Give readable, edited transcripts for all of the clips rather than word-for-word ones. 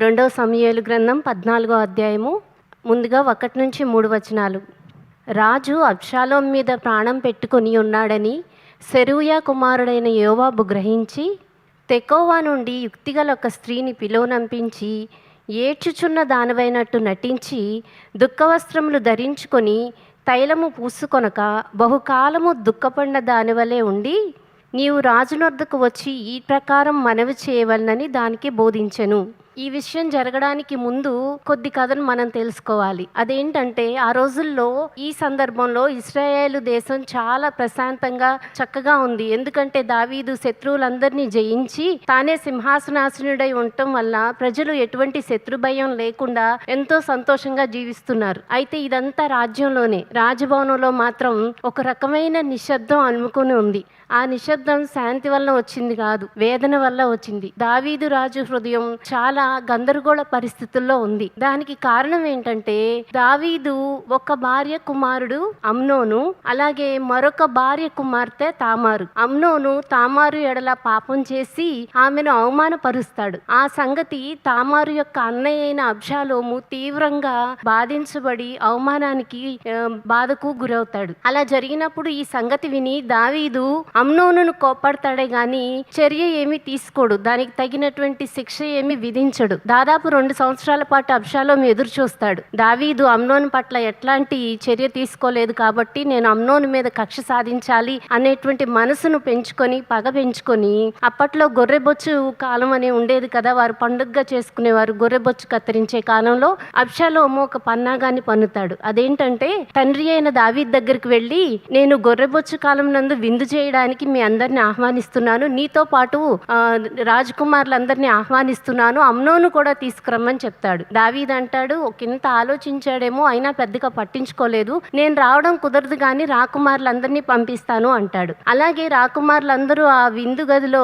రెండవ సమూయేలు గ్రంథం 14వ అధ్యాయము. ముందుగా 1-3 వచనాలు. రాజు అబ్షాలోము మీద ప్రాణం పెట్టుకొని ఉన్నాడని సెరూయా కుమారుడైన యోవాబు గ్రహించి తెకోవా నుండి యుక్తిగల ఒక స్త్రీని పిలువనంపించి ఏడ్చుచున్న దానివైనట్టు నటించి దుఃఖవస్త్రములు ధరించుకొని తైలము పూసుకొనక బహుకాలము దుఃఖపడిన దానివలే ఉండి నీవు రాజునొద్దకు వచ్చి ఈ ప్రకారం మనవి చేయవలనని దానికి బోధించెను. ఈ విషయం జరగడానికి ముందు కొద్ది కథను మనం తెలుసుకోవాలి. అదేంటంటే, ఆ రోజుల్లో ఈ సందర్భంలో ఇశ్రాయేలు దేశం చాలా ప్రశాంతంగా చక్కగా ఉంది. ఎందుకంటే దావీదు శత్రువులందరినీ జయించి తానే సింహాసనాసనుడై ఉండటం వల్ల ప్రజలు ఎటువంటి శత్రు భయం లేకుండా ఎంతో సంతోషంగా జీవిస్తున్నారు. అయితే ఇదంతా రాజ్యంలోనే, రాజభవనంలో మాత్రం ఒక రకమైన నిశ్శబ్దం అలుముకొని ఉంది. ఆ నిశ్శబ్దం శాంతి వల్ల వచ్చింది కాదు, వేదన వల్ల వచ్చింది. దావీదు రాజు హృదయం చాలా గందరగోళ పరిస్థితుల్లో ఉంది. దానికి కారణం ఏంటంటే, దావీదు ఒక భార్య కుమారుడు అమ్నోను, అలాగే మరొక భార్య కుమార్తె తామారు. అమ్నోను తామారు ఎడల పాపం చేసి ఆమెను అవమానపరుస్తాడు. ఆ సంగతి తామారు యొక్క అన్నయ్య అయిన అబ్షాలోము తీవ్రంగా బాధించబడి అవమానానికి బాధకు గురవుతాడు. అలా జరిగినప్పుడు ఈ సంగతి విని దావీదు అమ్నోనును కోపడతాడే గాని చర్య ఏమీ తీసుకోడు, దానికి తగినటువంటి శిక్ష ఏమీ విధించడు. దాదాపు 2 సంవత్సరాల పాటు అబ్షాలోము ఎదురు చూస్తాడు. దావీదు అమ్నోను పట్ల ఎట్లాంటి చర్య తీసుకోలేదు కాబట్టి నేను అమ్నోను మీద కక్ష సాధించాలి అనేటువంటి మనసును పెంచుకొని, పగ పెంచుకొని, అప్పట్లో గొర్రెబొచ్చు కాలం అని ఉండేది కదా, వారు పండుగగా చేసుకునేవారు. గొర్రెబొచ్చు కత్తిరించే కాలంలో అబ్షాలోము ఒక పన్నాగాన్ని పన్నుతాడు. అదేంటంటే, తండ్రి అయిన దావీదు దగ్గరికి వెళ్ళి, నేను గొర్రెబొచ్చు కాలం నందు విందు చేయడానికి మీ అందరిని ఆహ్వానిస్తున్నాను, నీతో పాటు రాజకుమారులందరినీ ఆహ్వానిస్తున్నాను, అమ్నోను కూడా తీసుకురమ్మని చెప్తాడు. దావీదు అంటాడు, ఒకంత ఆలోచించాడేమో, అయినా పెద్దగా పట్టించుకోలేదు, నేను రావడం కుదరదు కానీ రాకుమారులందరినీ పంపిస్తాను అంటాడు. అలాగే రాకుమారులందరూ ఆ విందు గదిలో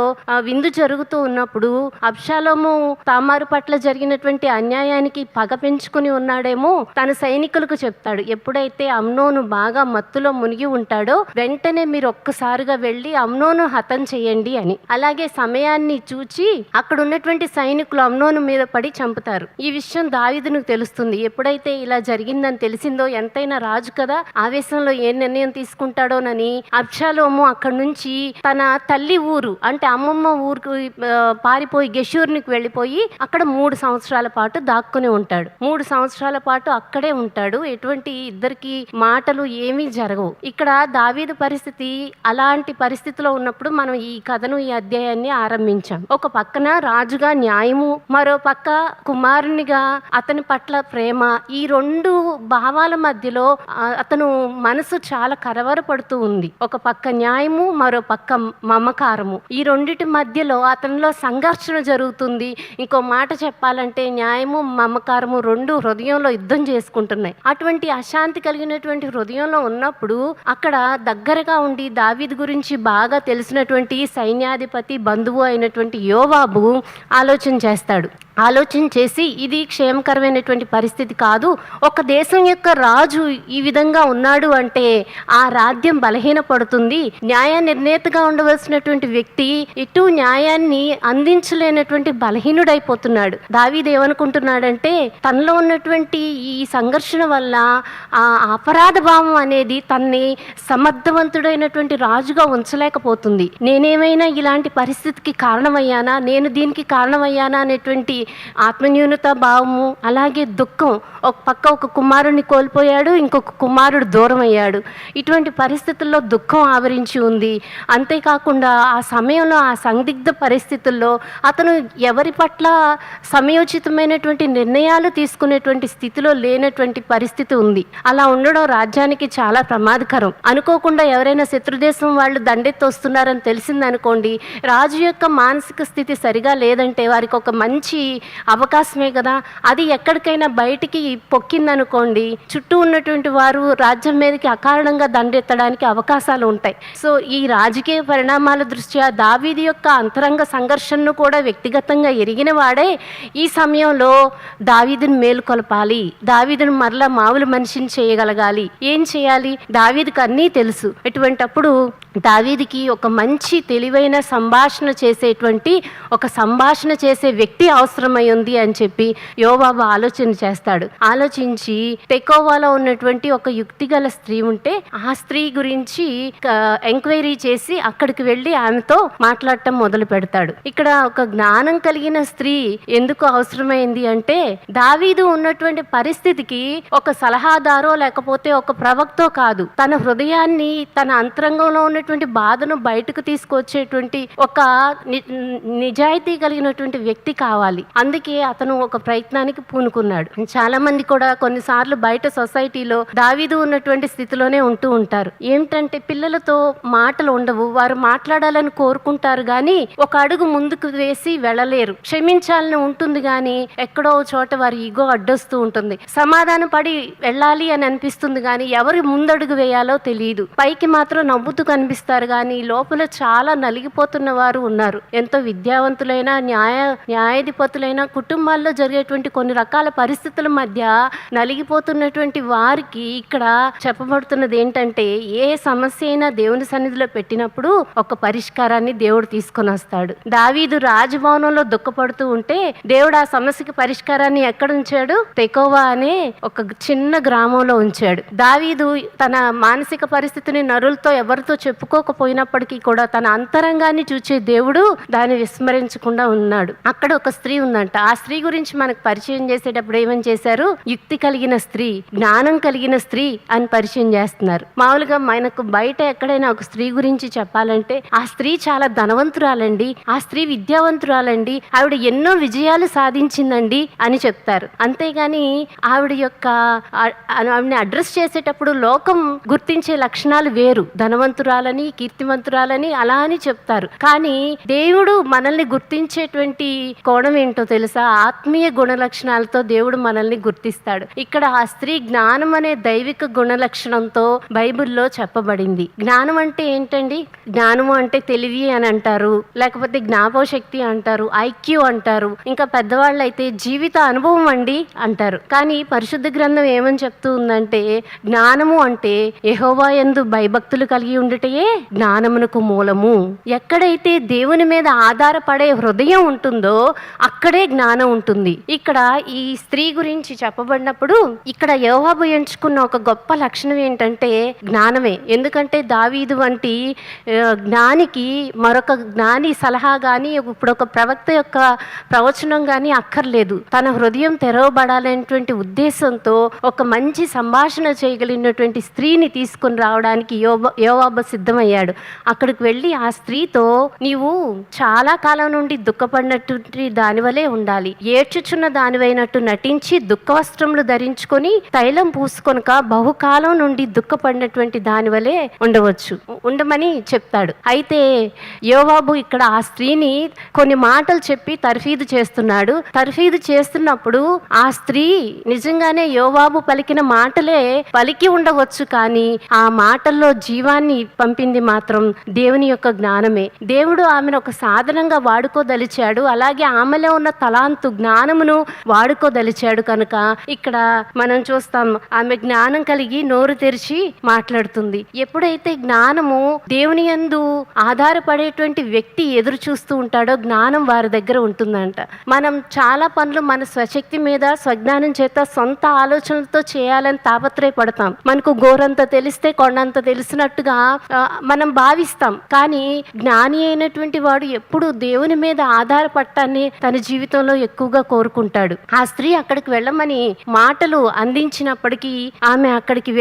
విందు జరుగుతూ ఉన్నప్పుడు అబ్షాలోము తామారు పట్ల జరిగినటువంటి అన్యాయానికి పగ పెంచుకుని ఉన్నాడేమో తన సైనికులకు చెప్తాడు, ఎప్పుడైతే అమ్నోను బాగా మత్తులో మునిగి ఉంటాడో వెంటనే మీరు ఒక్కసారిగా వెళ్ళి అమ్నోను హతం చేయండి అని. అలాగే సమయాన్ని చూచి అక్కడ ఉన్నటువంటి సైనికులు అమ్నోను మీద పడి చంపుతారు. ఈ విషయం దావీదునికి తెలుస్తుంది. ఎప్పుడైతే ఇలా జరిగిందని తెలిసిందో, ఎంతైనా రాజు కదా, ఆవేశంలో ఏ నిర్ణయం తీసుకుంటాడోనని అబ్షాలోము అక్కడి నుంచి తన తల్లి ఊరు అంటే అమ్మమ్మ ఊరుకు పారిపోయి గెషూర్నికి వెళ్ళిపోయి అక్కడ 3 సంవత్సరాల పాటు దాక్కుని ఉంటాడు. 3 సంవత్సరాల పాటు అక్కడే ఉంటాడు. ఎటువంటి ఇద్దరికి మాటలు ఏమీ జరగవు. ఇక్కడ దావీదు పరిస్థితి అలాంటి పరిస్థితిలో ఉన్నప్పుడు మనం ఈ కథను, ఈ అధ్యాయాన్ని ఆరంభించాం. ఒక పక్కన రాజుగా న్యాయము, మరో పక్క కుమారునిగా అతని పట్ల ప్రేమ. ఈ 2 భావాల మధ్యలో అతను మనసు చాలా కలవరపడుతూ ఉంది. ఒక పక్క న్యాయము, మరో పక్క మమకారము. ఈ రెండిటి మధ్యలో అతనిలో సంఘర్షణ జరుగుతుంది. ఇంకో మాట చెప్పాలంటే న్యాయము, మమకారము 2 హృదయంలో యుద్ధం చేసుకుంటున్నాయి. అటువంటి అశాంతి కలిగినటువంటి హృదయంలో ఉన్నప్పుడు అక్కడ దగ్గరగా ఉండి దావీదు గురించి బాగా తెలిసినటువంటి సైన్యాధిపతి బంధువు అయినటువంటి యోవాబు ఆలోచన చేస్తాడు. ఆలోచన చేసి, ఇది క్షేమకరమైనటువంటి పరిస్థితి కాదు, ఒక దేశం యొక్క రాజు ఈ విధంగా ఉన్నాడు అంటే ఆ రాజ్యం బలహీనపడుతుంది. న్యాయ నిర్ణేతగా ఉండవలసినటువంటి వ్యక్తి ఇటు న్యాయాన్ని అందించలేనటువంటి బలహీనుడైపోతున్నాడు. దావీదు ఏమనుకుంటున్నాడంటే, తనలో ఉన్నటువంటి ఈ సంఘర్షణ వల్ల ఆ అపరాధ భావం అనేది తన్ని సమర్థవంతుడైనటువంటి రాజుగా ఉంచలేకపోతుంది. నేనేమైనా ఇలాంటి పరిస్థితికి కారణమయ్యానా, నేను దీనికి కారణమయ్యానా అనేటువంటి ఆత్మన్యూనత భావము, అలాగే దుఃఖం. ఒక పక్క ఒక కుమారుడిని కోల్పోయాడు, ఇంకొక కుమారుడు దూరం అయ్యాడు. ఇటువంటి పరిస్థితుల్లో దుఃఖం ఆవరించి ఉంది. అంతేకాకుండా ఆ సమయంలో, ఆ సందిగ్ధ పరిస్థితుల్లో అతను ఎవరి పట్ల సమయోచితమైనటువంటి నిర్ణయాలు తీసుకునేటువంటి స్థితిలో లేనటువంటి పరిస్థితి ఉంది. అలా ఉండడం రాజ్యానికి చాలా ప్రమాదకరం. అనుకోకుండా ఎవరైనా శత్రుదేశం వాళ్ళు దండెత్తి వస్తున్నారని తెలిసిందనుకోండి, రాజు యొక్క మానసిక స్థితి సరిగా లేదంటే వారికి ఒక మంచి అవకాశమే కదా, అది ఎక్కడికైనా బయటికి పొక్కిందనుకోండి, చుట్టూ ఉన్నటువంటి వారు రాజ్యం మీదకి అకారణంగా దండెత్తడానికి అవకాశాలు ఉంటాయి. సో ఈ రాజకీయ పరిణామాల దృష్ట్యా దావీదు యొక్క అంతరంగ సంఘర్షణను కూడా వ్యక్తిగతంగా ఎరిగిన వాడే ఈ సమయంలో దావీదును మేలుకొలపాలి, దావీదును మరలా మామూలు మనిషిని చేయగలగాలి. ఏం చేయాలి? దావీదుకు అన్నీ తెలుసు. ఇటువంటప్పుడు దావీదుకి ఒక మంచి తెలివైన సంభాషణ చేసే వ్యక్తి అవసరమై ఉంది అని చెప్పి యోవాబు ఆలోచన చేస్తాడు. ఆలోచించి తెకోవాలో ఉన్నటువంటి ఒక యుక్తిగల స్త్రీ ఉంటే ఆ స్త్రీ గురించి ఎంక్వైరీ చేసి అక్కడికి వెళ్ళి ఆమెతో మాట్లాడటం మొదలు పెడతాడు. ఇక్కడ ఒక జ్ఞానం కలిగిన స్త్రీ ఎందుకు అవసరమైంది అంటే, దావీదు ఉన్నటువంటి పరిస్థితికి ఒక సలహాదారో లేకపోతే ఒక ప్రవక్తో కాదు, తన హృదయాన్ని తన అంతరంగంలో ఉన్నటువంటి బాధను బయటకు తీసుకొచ్చేటువంటి ఒక నిజాయితీ కలిగినటువంటి వ్యక్తి కావాలి. అందుకే అతను ఒక ప్రయత్నానికి పూనుకున్నాడు. చాలా మంది కూడా కొన్నిసార్లు బయట సొసైటీలో దావీదు ఉన్నటువంటి స్థితిలోనే ఉంటూ ఉంటారు. ఏమిటంటే పిల్లలతో మాటలు ఉండవు, వారు మాట్లాడాలని కోరుకుంటారు కానీ ఒక అడుగు ముందుకు వేసి వెళ్ళలేరు. క్షమించాలని ఉంటుంది కానీ ఎక్కడో చోట వారి ఈగో అడ్డొస్తూ ఉంటుంది. సమాధాన పడి వెళ్ళాలి అని అనిపిస్తుంది కానీ ఎవరు ముందడుగు వేయాలో తెలియదు. పైకి మాత్రం నవ్వుతూ కనిపిస్తారు కానీ లోపల చాలా నలిగిపోతున్న వారు ఉన్నారు. ఎంతో విద్యావంతులైన న్యాయాధిపతులైన కుటుంబాల్లో జరిగేటువంటి కొన్ని రకాల పరిస్థితుల మధ్య నలిగిపోతున్నటువంటి వారికి ఇక్కడ చెప్పబడుతున్నది ఏంటంటే, ఏ సమస్య అయినా దేవుని సన్నిధిలో పెట్టినప్పుడు ఒక పరిష్కారాన్ని దేవుడు తీసుకొని వస్తాడు. దావీదు రాజభవనంలో దుఃఖపడుతూ ఉంటే దేవుడు ఆ సమస్యకి పరిష్కారాన్ని ఎక్కడ ఉంచాడు? తెకోవా అనే ఒక చిన్న గ్రామంలో ఉంచాడు. దావీదు తన మానసిక పరిస్థితిని నరులతో ఎవరితో చెప్పుకోకపోయినప్పటికీ కూడా తన అంతరంగాన్ని చూచే దేవుడు దాన్ని విస్మరించకుండా ఉన్నాడు. అక్కడ ఒక స్త్రీ ఉందంట. ఆ స్త్రీ గురించి మనకు పరిచయం చేసేటప్పుడు ఏమని చేశారు? యుక్తి కలిగిన స్త్రీ, జ్ఞానం కలిగిన స్త్రీ అని పరిచయం చేస్తున్నారు. మామూలుగా మనకు బయట ఎక్కడైనా ఒక స్త్రీ గురించి చెప్పాలంటే ఆ స్త్రీ చాలా ధనవంతురాలండి, ఆ స్త్రీ విద్యావంతురాలండి, ఆవిడ ఎన్నో విజయాలు సాధించిందండి అని చెప్తారు. అంతేగాని ఆవిడని అడ్రస్ చేసేటప్పుడు లోకం గుర్తించే లక్షణాలు వేరు. ధనవంతురాలని, కీర్తివంతురాలని అలా అని చెప్తారు. కానీ దేవుడు మనల్ని గుర్తించేటువంటి కోణం ఏంటో తెలుసా? ఆత్మీయ గుణ లక్షణాలతో దేవుడు మనల్ని గుర్తిస్తాడు. ఇక్కడ ఆ స్త్రీ జ్ఞానం అనే దైవిక గుణ లక్షణంతో బైబిల్లో చెప్పబడింది. జ్ఞానం అంటే ఏంటండి? జ్ఞానము అంటే తెలివి అని అంటారు, లేకపోతే జ్ఞాపకశక్తి అంటారు, ఐక్యూ అంటారు, ఇంకా పెద్దవాళ్ళు అయితే జీవిత అనుభవం అండి అంటారు. కానీ పరిశుద్ధ గ్రంథం ఏమని చెప్తూ ఉందంటే, జ్ఞానము అంటే యెహోవా యందు భయభక్తులు కలిగి ఉండుటయే జ్ఞానమునకు మూలము. ఎక్కడైతే దేవుని మీద ఆధారపడే హృదయం ఉంటుందో అక్కడే జ్ఞానం ఉంటుంది. ఇక్కడ ఈ స్త్రీ గురించి చెప్పబడినప్పుడు ఇక్కడ యోవాబు ఎంచుకున్న ఒక గొప్ప లక్షణం ఏంటంటే జ్ఞానమే. ఎందుకంటే దావీదు వంటి జ్ఞానికి మరొక జ్ఞాని సలహా కానీ ఇప్పుడు ఒక ప్రవక్త యొక్క ప్రవచనం కానీ అక్కర్లేదు. తన హృదయం తెరవబడాలనేటువంటి ఉద్దేశంతో ఒక మంచి సంభాషణ చేయగలిగినటువంటి స్త్రీని తీసుకొని రావడానికి యోవాబు సిద్ధమయ్యాడు. అక్కడికి వెళ్ళి ఆ స్త్రీతో, నీవు చాలా కాలం నుండి దుఃఖపడినటువంటి దానివలే ఉండాలి, ఏడ్చుచున్న దానివైనట్టు నటించి దుఃఖ వస్త్రములు ధరించుకొని తైలం పూసుకొనక బహుకాలం నుండి దుఃఖపడినటువంటి దానివలే ఉండమని చెప్తాడు. అయితే యోవాబు ఇక్కడ ఆ స్త్రీని కొన్ని మాటలు చెప్పి తర్ఫీదు చేస్తున్నాడు. తర్ఫీదు చేస్తున్నప్పుడు ఆ స్త్రీ నిజంగానే యోవాబు పలికిన మాటలే పలికి ఉండవచ్చు, కానీ ఆ మాటల్లో జీవాన్ని పంపింది మాత్రం దేవుని యొక్క జ్ఞానమే. దేవుడు ఆమెను ఒక సాధనంగా వాడుకోదలిచాడు. అలాగే ఆమెలో ఉన్న తలాంతు జ్ఞానమును వాడుకోదలిచాడు. కనుక ఇక్కడ మనం చూస్తాం, ఆమె జ్ఞానం కలిగి నోరు తెరిచి మాట్లాడుతుంది. ఎప్పుడైతే జ్ఞానము దేవుని యందు ఆధారపడేటువంటి వ్యక్తి ఎదురు చూస్తూ ఉంటాడో జ్ఞానం వారి దగ్గర ఉంటుందంట. మనం చాలా పనులు మన స్వశక్తి మీద, స్వజ్ఞానం చేత, సొంత ఆలోచనలతో చేయాలని తాపత్రయపడతాం. మనకు గోరంత తెలిస్తే కొండంత తెలిసినట్టుగా మనం భావిస్తాం. కానీ జ్ఞాని అయినటువంటి వాడు ఎప్పుడు దేవుని మీద ఆధారపడటాన్ని తన జీవితంలో ఎక్కువగా కోరుకుంటాడు. ఆ స్త్రీ అక్కడికి వెళ్ళమని మాటలు అందించినప్పటికీ ఆమె అక్కడికి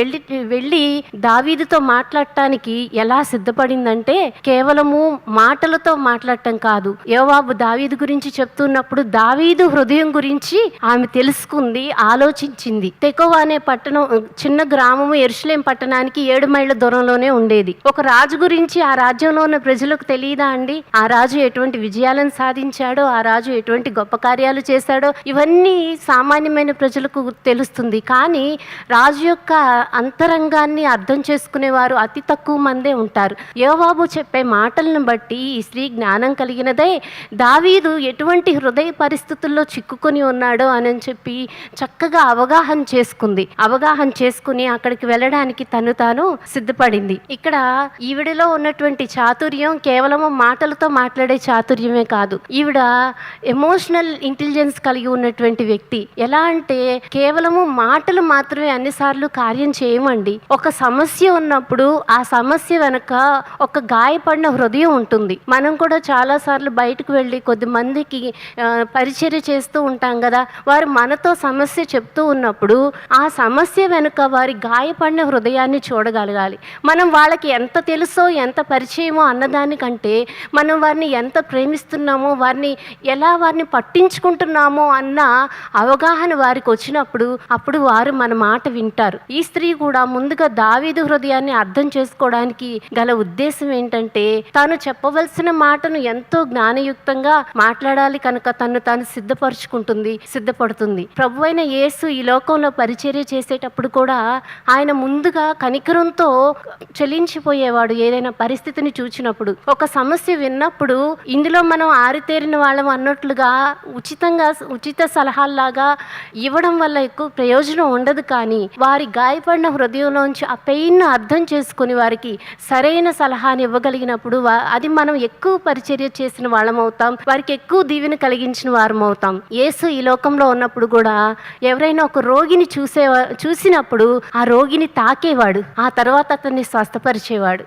వెళ్ళి దావీదుతో మాట్లాడటానికి ఎలా సిద్ధపడిందంటే, కేవలము మాటలతో మాట్లాడటం కాదు, యోవాబు దావీదు గురించి చెప్తున్నప్పుడు దావీదు హృదయం గురించి ఆమె తెలుసుకుంది, ఆలోచించింది. తెకోవా అనే పట్టణం, చిన్న గ్రామము యెరూషలేము పట్టణానికి 7 మైళ్ళ దూరంలోనే ఉండేది. ఒక రాజు గురించి ఆ రాజ్యంలో ఉన్న ప్రజలకు తెలియదా అండి? ఆ రాజు ఎటువంటి విజయాలను సాధించాడో, ఆ రాజు ఎటువంటి గొప్ప కార్యాలు చేశాడో ఇవన్నీ సామాన్యమైన ప్రజలకు తెలుస్తుంది. కానీ రాజు యొక్క అంతరంగాన్ని అర్థం చేసుకునేవారు అతి తక్కువ మందే ఉంటారు. యోవాబు చెప్పే మాటలను బట్టి ఈ స్త్రీ జ్ఞానం కలిగినదే. దావీదు ఎటువంటి హృదయ పరిస్థితుల్లో చిక్కుకొని ఉన్నాడో అని చెప్పి చక్కగా అవగాహన చేసుకుని అక్కడికి వెళ్ళడానికి తాను సిద్ధపడింది. ఇక్కడ ఈవిడలో ఉన్నటువంటి చాతుర్యం కేవలము మాటలతో మాట్లాడే చాతుర్యమే కాదు. ఈవిడ ఎమోషనల్ ఇంటెలిజెన్స్ కలిగి ఉన్నటువంటి వ్యక్తి. ఎలా అంటే కేవలము మాటలు మాత్రమే అన్నిసార్లు కార్యం చేయమండి. ఒక సమస్య ఉన్నప్పుడు ఆ సమస్య వెనక ఒక గాయపడిన హృదయం ఉంటుంది. మనం కూడా చాలాసార్లు బయటకు వెళ్ళి కొద్దిమందికి పరిచర్య చేస్తూ ఉంటాం కదా, వారు మనతో సమస్య చెప్తూ ఉన్నప్పుడు ఆ సమస్య వెనుక వారి గాయపడిన హృదయాన్ని చూడగలగాలి. మనం వాళ్ళకి ఎంత తెలుసో ఎంత పరిచయమో అన్నదానికంటే మనం వారిని ఎంత ప్రేమిస్తున్నామో, వారిని పట్టించుకుంటున్నామో అన్న అవగాహన వారికి వచ్చినప్పుడు అప్పుడు వారు మన మాట వింటారు. ఈ స్త్రీ కూడా ముందుగా దావీదు హృదయాన్ని అర్థం చేసుకోవడానికి గల ఉద్దేశం ఏంటంటే తాను చెప్పవలసిన మాటను ఎంతో జ్ఞానయుక్తంగా మాట్లాడాలి కనుక తాను సిద్ధపడుతుంది. ప్రభు అయిన యేసు ఈ లోకంలో పరిచర్య చేసేటప్పుడు కూడా ఆయన ముందుగా కనికరంతో చెలించిపోయేవాడు. ఏదైనా పరిస్థితిని చూచినప్పుడు, ఒక సమస్య విన్నప్పుడు ఇందులో మనం ఆరితేరిన వాళ్ళం అన్నట్లుగా ఉచిత సలహాల్లాగా ఇవ్వడం వల్ల ఎక్కువ ప్రయోజనం ఉండదు. కానీ వారి గాయపడిన హృదయంలోంచి ఆ పెయిన్ను అర్థం చేసుకుని వారికి సరైన సలహాని ఇవ్వగలిగినప్పుడు అది మనం ఎక్కువ పరిచర్య చేసిన వాళ్ళం అవుతాం, వారికి ఎక్కువ దీవెన కలిగించిన వారం అవుతాం. యేసు ఈ లోకంలో ఉన్నప్పుడు కూడా ఎవరైనా ఒక రోగిని చూసినప్పుడు ఆ రోగిని తాకేవాడు, ఆ తర్వాత అతన్ని స్వస్థపరిచేవాడు.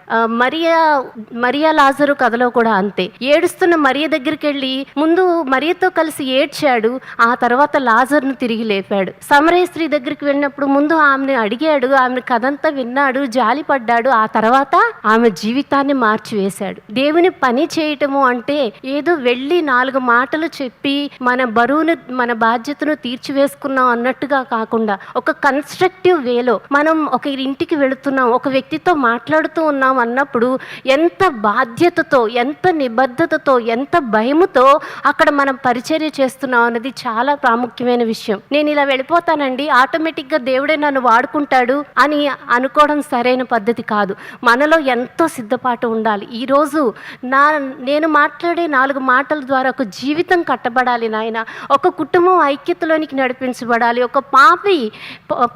మరియా లాజరు కథలో కూడా అంతే. ఏడుస్తున్న మరియ దగ్గరికి వెళ్ళి ముందు మరియతో కలిసి ఏడ్చాడు, ఆ తర్వాత లాజర్ను తిరిగి లేపాడు. సమరయ స్త్రీ దగ్గరికి వెళ్ళినప్పుడు ముందు ఆమెను అడిగాడు, ఆమె కథంతా విన్నాడు, జాలి పడ్డాడు, ఆ తర్వాత ఆమె జీవితాన్ని మార్చివేశాడు. దేవుని పని చేయటము అంటే ఏదో వెళ్ళి 4 మాటలు చెప్పి మన బరువును మన బాధ్యతను తీర్చివేసుకున్నాం అన్నట్టుగా కాకుండా ఒక కన్స్ట్రక్టివ్ వేలో మనం ఒక ఇంటికి వెళుతున్నాం, ఒక వ్యక్తితో మాట్లాడుతూ ఉన్నాం అన్నప్పుడు ఎంత బాధ్యతతో, ఎంత నిబద్ధతతో, ఎంత భయముతో అక్కడ మనం పరిచర్య చేస్తున్నాం అన్నది చాలా ప్రాముఖ్యమైన విషయం. నేను ఇలా వెళ్ళిపోతానండి, ఆటోమేటిక్గా దేవుడే నన్ను వాడుకుంటాడు అని అనుకోవడం సరైన పద్ధతి కాదు. మనలో ఎంతో సిద్ధపాటు ఉండాలి. ఈరోజు నేను మాట్లాడే 4 మాటల ద్వారా ఒక జీవితం కట్టబడాలి నాయన, ఒక కుటుంబం ఐక్యతలోనికి నడిపించబడాలి, ఒక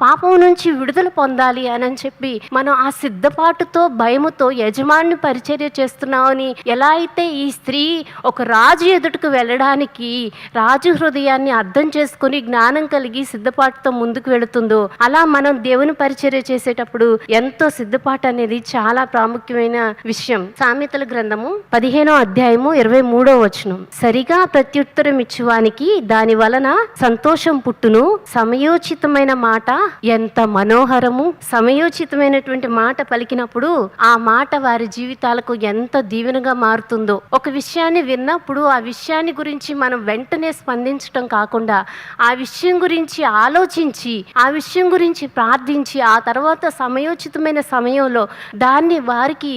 పాపం నుంచి విడుదల పొందాలి అని చెప్పి మనం ఆ సిద్ధపాటుతో భయముతో యజమాని పరిచర్య చేస్తున్నామని ఎలా అయితే ఈ స్త్రీ ఒక రాజు ఎదుటకు వెళ్ళడానికి రాజు హృదయాన్ని అర్థం చేసుకుని జ్ఞానం కలిగి సిద్ధపాటుతో ముందుకు వెళుతుందో అలా మనం దేవుని పరిచర్య చేసేటప్పుడు ఎంతో సిద్ధపాటు అనేది చాలా ప్రాముఖ్యమైన విషయం. సామెతల గ్రంథము 15వ అధ్యాయము 23వ వచనం. సరిగా ప్రత్యుత్తరం ఇచ్చువానికి దాని వలన సంతోషం పుట్టును, సమయోచితమైన మాట ఎంత మనోహరము. సమయోచితమైనటువంటి మాట పలికినప్పుడు ఆ మాట వారి జీవితాలకు ఎంత దీవెనగా మారుతుందో. ఒక విషయాన్ని విన్నప్పుడు ఆ విషయాన్ని గురించి మనం వెంటనే స్పందించటం కాకుండా ఆ విషయం గురించి ఆలోచించి, ఆ విషయం గురించి ప్రార్థించి, ఆ తర్వాత సమయోచితమైన సమయంలో దాన్ని వారికి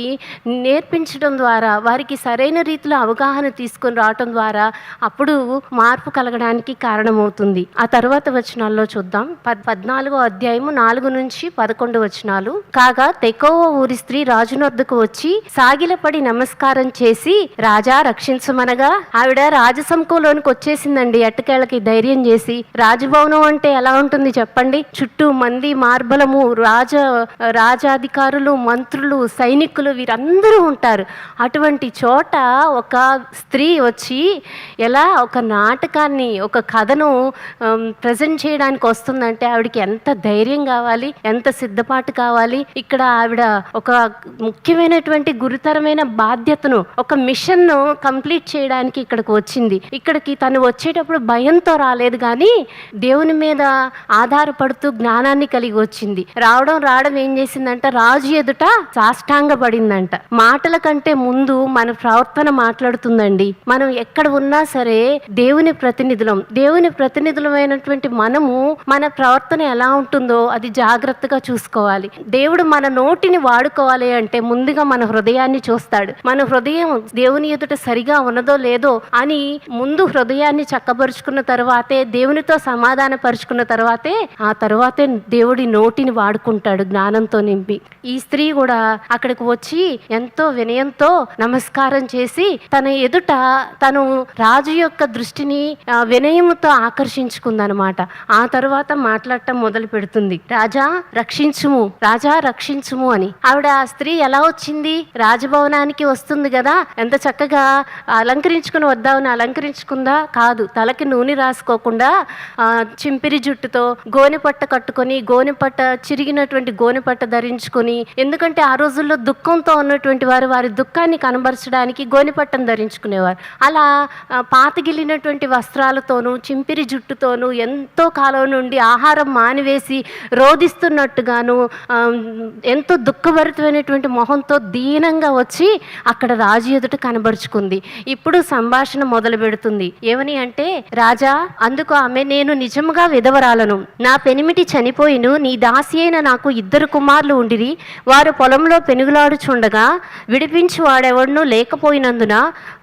నేర్పించడం ద్వారా, వారికి సరైన రీతిలో అవగాహన తీసుకొని రావటం ద్వారా అప్పుడు మార్పు కలగడానికి కారణమవుతుంది. ఆ తర్వాత వచనాల్లో చూద్దాం. 14వ అధ్యాయము 4 నుంచి 11 వచనాలు. కాగా తెకోవ ఊరి స్త్రీ రాజునొద్దకు వచ్చి సాగిలపడి నమస్కారం చేసి, రాజా రక్షించమనగా ఆవిడ రాజసంకోలోనికి వచ్చేసిందండి. ఎట్టకేళ్ళకి ధైర్యం చేసి. రాజభవనం అంటే ఎలా ఉంటుంది చెప్పండి? చుట్టూ మంది, మార్బలము, రాజాధికారులు, మంత్రులు, సైనికులు వీరందరూ ఉంటారు. అటువంటి చోట ఒక స్త్రీ వచ్చి ఎలా ఒక నాటకాన్ని, ఒక కథను ప్రజెంట్ చేయడానికి వస్తుందంటే ఆవిడకి ఎంత ధైర్యం కావాలి, ఎంత సిద్ధపాటు కావాలి. ఇక్కడ ఆవిడ ఒక ముఖ్యమైనటువంటి గురుతరమైన బాధ్యతను, ఒక మిషన్ను కంప్లీట్ చేయడానికి ఇక్కడికి వచ్చింది. ఇక్కడికి తను వచ్చేటప్పుడు భయంతో రాలేదు, కానీ దేవుని మీద ఆధారపడుతూ జ్ఞానాన్ని కలిగి వచ్చింది. రావడం ఏం చేసిందంట? రాజు ఎదుట సాష్టాంగపడిందంట. మాటల కంటే ముందు మన ప్రవర్తన మాట్లాడుతుందండి. మనం ఎక్కడ ఉన్నా సరే దేవుని ప్రతినిధులమైనటువంటి మనము మన ప్రవర్తన ఎలా ఉంటుందో అది జాగ్రత్తగా చూసుకోవాలి. దేవుడు మన నోటిని వాడుకోవాలి అంటే ముందుగా మన హృదయాన్ని చూస్తాడు. మన హృదయం దేవుని ఎదుట సరిగా ఉన్నదో లేదో అని ముందు హృదయాన్ని చక్కబరుచుకున్న తర్వాతే, దేవునితో సమాధాన పరుచుకున్న తర్వాతే, ఆ తర్వాతే దేవుడి నోటిని వాడుకుంటాడు జ్ఞానంతో నింపి. ఈ స్త్రీ కూడా అక్కడికి వచ్చి ఎంతో వినయంతో నమస్కారం చేసి తన ఎదుట తను రాజు యొక్క దృష్టిని వినయముతో ఆకర్షించుకుందనమాట. ఆ తర్వాత మాట్లాడటం మొదలు పెడుతుంది. రాజా రక్షించుము అని. ఆవిడ ఆ స్త్రీ ఎలా వచ్చింది? రాజభవనానికి వస్తుంది కదా, ఎంత చక్కగా అలంకరించుకుని వద్దామని అలంకరించుకుందా? కాదు. తలకి నూనె రాసుకోకుండా చింపిరి జుట్టుతో గోనెపట్ట కట్టుకొని, గోనెపట్ట చిరిగినటువంటి గోనెపట్ట ధరించుకొని, ఎందుకంటే ఆ రోజుల్లో దుఃఖంతో ఉన్నటువంటి వారు వారి దుఃఖాన్ని కనబరచడానికి గోనెపట్టను ధరించుకునేవారు. అలా పాతగిలినటువంటి వస్త్రాలతోనూ చింపిరి జుట్టుతోనూ ఎంతో కాలం నుండి ఆహారం మానివేసి రోధిస్తున్నట్టుగాను ఎంతో దుఃఖభరితమైనటువంటి మొహంతో దీనంగా వచ్చి అక్కడ రాజు ఎదుట కనబరుచుకుంది. ఇప్పుడు సంభాషణ మొదలు పెడుతుంది. ఏమని అంటే, రాజా, అందుకు ఆమె, నేను నిజముగా విధవరాలను, నా పెనిమిటి చనిపోయిను, నీ దాసి అయిన నాకు 2 కుమారులు ఉండిరి, వారు పొలంలో పెనుగులాడుచుండగా విడిపించి వాడెవడనూ లేకపోయినందున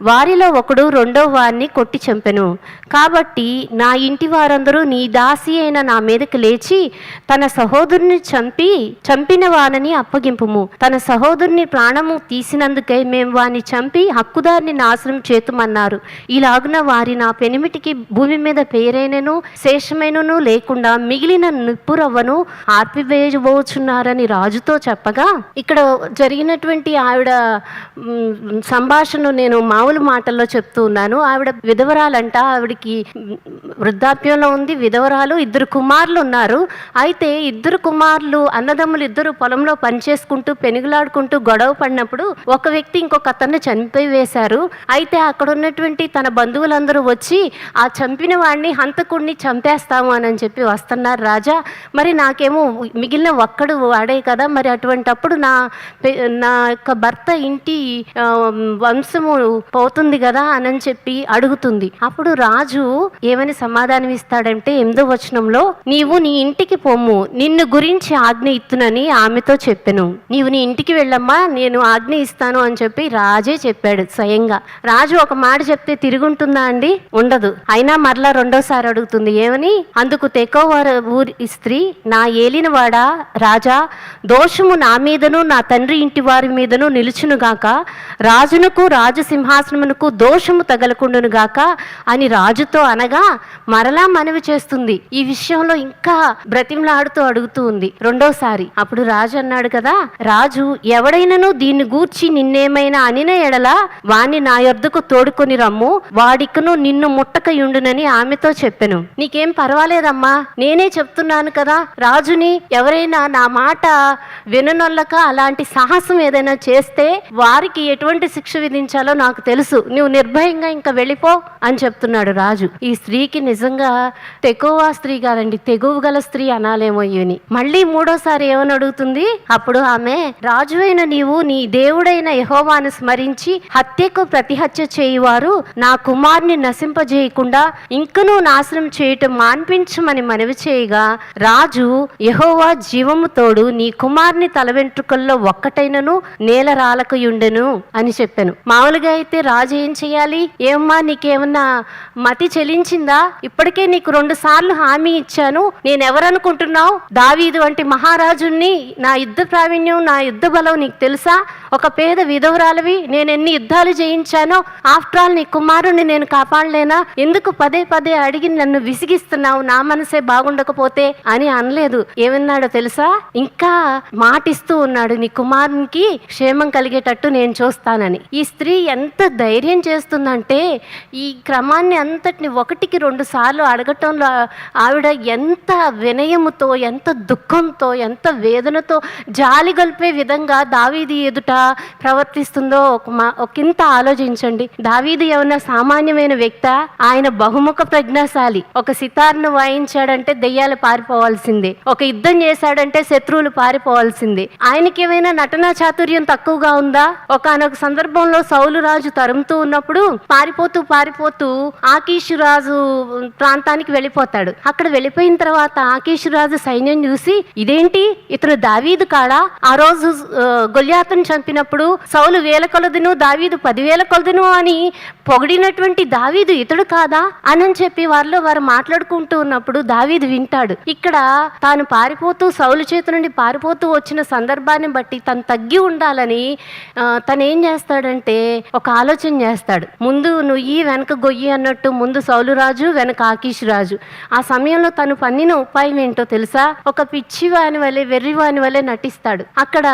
వారిలో ఒకడు రెండవ వారిని కొట్టి చంపెను. కాబట్టి నా ఇంటి వారందరూ నీ దాసి అయిన నా మీదకి లేచి తన సహోదరుని చంపిన వానని అప్పగింపుము. తన సహోదరుని ప్రాణము తీసినందుకై మేము వాని చంపి హక్కుదారిని నాశనం చేతుమన్నారు. ఇలాగున వారి నా పెనిమిటికి భూమి మీద పేరైనను శేషమైనను లేకుండా మిగిలిన నిప్పురవ్వను ఆర్పివేయబోచున్నారని రాజుతో చెప్పగా, ఇక్కడ జరిగినటువంటి ఆవిడ సంభాషణ నేను మామూలు మాటల్లో చెప్తూ ఉన్నాను. ఆవిడ విధవరాలంట, ఆవిడకి వృద్ధాప్యంలో ఉంది, విధవరాలు, 2 కుమారులు ఉన్నారు. అయితే 2 కుమారులు అన్నదమ్ములు 2 పొలంలో పనిచేసుకుంటూ పెనుగులాడుకుంటూ గొడవ పడినప్పుడు ఒక వ్యక్తి ఇంకొక అతన్ని చంపి వేశారు. అయితే అక్కడ ఉన్నటువంటి తన బంధువులందరూ వచ్చి ఆ చంపిన వాడిని, హంతకుడిని చంపేస్తాము అని చెప్పి వస్తున్నారు. రాజా, మరి నాకేమో మిగిలిన ఒక్కడు వాడే కదా, మరి అటువంటప్పుడు నా యొక్క భర్త ఇంటి వంశము పోతుంది కదా అని చెప్పి అడుగుతుంది. అప్పుడు రాజు ఏమని సమాధానం ఇస్తాడంటే 8వ వచనంలో, నీవు నీ ఇంటికి పొమ్ము, నిన్ను గురించి ఆజ్ఞ ఇత్తునని ఆమెతో చెప్పెను. నీవు నీ ఇంటికి వెళ్ళమ్మా, నేను ఆజ్ఞ ఇస్తాను అని చెప్పి రాజే చెప్పాడు స్వయంగా. రాజు ఒక మాట చెప్తే తిరుగుంటుందా అండి? ఉండదు. అయినా మరలా రెండోసారి అడుగుతుంది. ఏమని? అందుకు తెకోవ ఊరి స్త్రీ, నా ఏలినవాడా రాజా, దోషము నా మీదను నా తండ్రి ఇంటి వారి మీదను నిలుచునుగాక, రాజునకు రాజసింహాసనమునకు దోషము తగలకుండునుగాక అని రాజుతో అనగా మరలా మనవి చేస్తుంది. ఈ విషయంలో ఇంకా బ్రతిమలాడుతూ అడుగుతూ ఉంది రెండోసారి. అప్పుడు రాజు అన్నాడు కదా, రాజు, ఎవడైనను దీన్ని గూర్చి నిన్నేమైనా అనిన ఎడల వాణ్ణి నా యొద్దకు తోడుకొని రమ్ము, వాడికను నిన్ను ముట్టకయుండునని ఆమెతో చెప్పెను. నీకేం పర్వాలేదమ్మా, నేనే చెప్తున్నాను కదా, రాజుని ఎవరైనా నా మాట విననొల్లక అలాంటి సాహసం ఏదైనా చేస్తే వారికి ఎటువంటి శిక్ష విధించాలో నాకు తెలుసు, నువ్వు నిర్భయంగా ఇంకా వెళ్ళిపో అని చెప్తున్నాడు రాజు. ఈ స్త్రీకి నిజంగా తెగువ స్త్రీ కాదండి, తెగువ గల స్త్రీ అనాలేమో ఇవని. మళ్ళీ 3వసారి ఏమని అడుగుతుంది? అప్పుడు ఆమె, రాజు అయిన నీవు నీ దేవుడైన యెహోవాను స్మరించి హత్యకు ప్రతిహత్య చేయువారు నా కుమారుని నశింపజేయకుండా ఇంకనూ నాశనం చేయటం మాన్పించమని మనవి చేయగా, రాజు, యెహోవా జీవము తోడు, నీ కుమారుని తల వెంట్రుకల్లో ఒక్కటైనను నేల రాలకయుండెను అని చెప్పాను. మామూలుగా అయితే రాజు ఏం చేయాలి? ఏమ్మా, నీకేమన్నా మతి చెలించిందా? ఇప్పటికే నీకు 2 సార్లు హామీ ఇచ్చాను, నేనెవరనుకుంటున్నావు? దావీదు వంటి మహారాజుని, నా యుద్ధ ప్రావీణ్యం, నా యుద్ధ బలం నీకు తెలుసా? ఒక పేద విధవరాలవి, నేను ఎన్ని యుద్ధాలు చేయించానో, ఆఫ్టర్ ఆల్ నీ కుమారుణ్ణి నేను కాపాడలేనా? ఎందుకు పదే పదే అడిగి నన్ను విసిగిస్తున్నావు? నా మనసే బాగుండకపోతే అని అనలేదు. ఏమన్నాడో తెలుసా? ఇంకా మాటిస్తూ ఉన్నాడు, నీ కుమారునికి క్షేమం కలిగేటట్టు నేను చూస్తానని. ఈ స్త్రీ ఎంత ధైర్యం చేస్తుందంటే, ఈ క్రమాన్ని అంతటిని 1కి 2 సార్లు అడగటంలో ఆవిడ ఎంత వినయముతో, ఎంత దుఃఖంతో, ఎంత వేదనతో జాలి గొల్పే విధంగా దావీదు ఎదుట ప్రవర్తిస్తుందో ఒకంత ఆలోచించండి. దావీదు ఏమన్నా సామాన్యమైన వ్యక్తా? ఆయన బహుముఖ ప్రజ్ఞాశాలి. ఒక సితార్ను వాయించాడంటే దెయ్యాలు పారిపోవాల్సిందే, ఒక యుద్ధం చేశాడంటే శత్రువులు పారిపోవాల్సిందే. ఆయనకి ఏమైనా నటనా చాతుర్యం తక్కువగా ఉందా? ఒకనొక సందర్భంలో సౌలు రాజు తరుముతూ ఉన్నప్పుడు పారిపోతూ ఆకీషు రాజు ప్రాంతానికి వెళ్ళిపోతాడు. అక్కడ వెళ్ళిపోయిన తర్వాత ఆకీషు రాజు సైన్యం చూసి, ఇదేంటి, ఇతను దావీదు కాడా? ఆ రోజు గొల్యాతును చంపినప్పుడు సౌలు 1000 కొలదును, దావీదు 10,000 కొలదును అని పొగిడినటువంటి దావీదు ఇతడు కాదా అని చెప్పి వారిలో వారు మాట్లాడుకుంటూ ఉన్నప్పుడు దావీదు వింటాడు. ఇక్కడ తాను పారిపోతూ, సౌలు చేతి నుండి పారిపోతూ వచ్చిన సందర్భాన్ని బట్టి తను తగ్గి ఉండాలని తను ఏం చేస్తాడంటే ఒక ఆలోచన చేస్తాడు. ముందు నుయ్యి వెనక గొయ్యి అన్నట్టు, ముందు సౌలు రాజు వెనక ఆకీషు రాజు. ఆ సమయంలో తను పన్నిన ఉపాయం ఏంటో తెలుసా? ఒక పిచ్చివాని వలె, వెర్రివాని వలె నటిస్తాడు. అక్కడ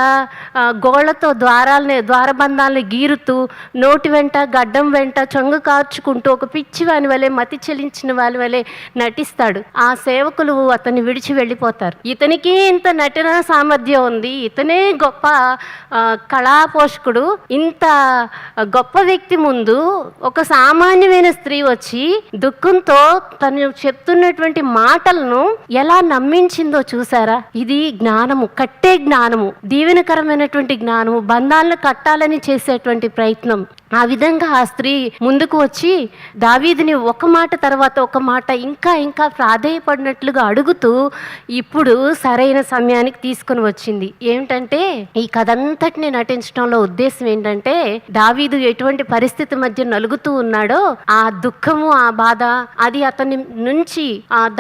గోళ్లతో ద్వారబంధాలను గీరుతూ, నోటి వెంట, గడ్డం వెంట, చొంగ కార్చుకుంటూ ఒక పిచ్చివాని వలె, మతి చెలించిన వారి వలె నటిస్తాడు. ఆ సేవకులు అతన్ని విడిచి వెళ్ళిపోతారు. ఇతనికి ఇంత నటన సామర్థ్యం ఉంది, ఇతనే గొప్ప కళాపోషకుడు, ఇంత గొప్ప వ్యక్తి ముందు ఒక సామాన్యమైన స్త్రీ వచ్చి దుఃఖంతో తను చెప్తున్నటువంటి మాటలను ఎలా నమ్మించిందో చూసారా? ఇది జ్ఞానము, కట్టే జ్ఞానము, దీవెనకరమైనటువంటి జ్ఞానము, బంధాలను కట్టాలని చేసేటువంటి ప్రయత్నం. ఆ విధంగా ఆ స్త్రీ ముందుకు వచ్చి దావీదుని ఒక మాట తర్వాత ఒక మాట ఇంకా ఇంకా ప్రాధేయపడినట్లుగా అడుగుతూ ఇప్పుడు సరైన సమయానికి తీసుకుని వచ్చింది. ఏమిటంటే ఈ కథ అంతటిని నటించడంలో ఉద్దేశం ఏంటంటే దావీదు ఎటువంటి పరిస్థితి మధ్య నలుగుతూ ఉన్నాడో ఆ దుఃఖము, ఆ బాధ, అది అతని నుంచి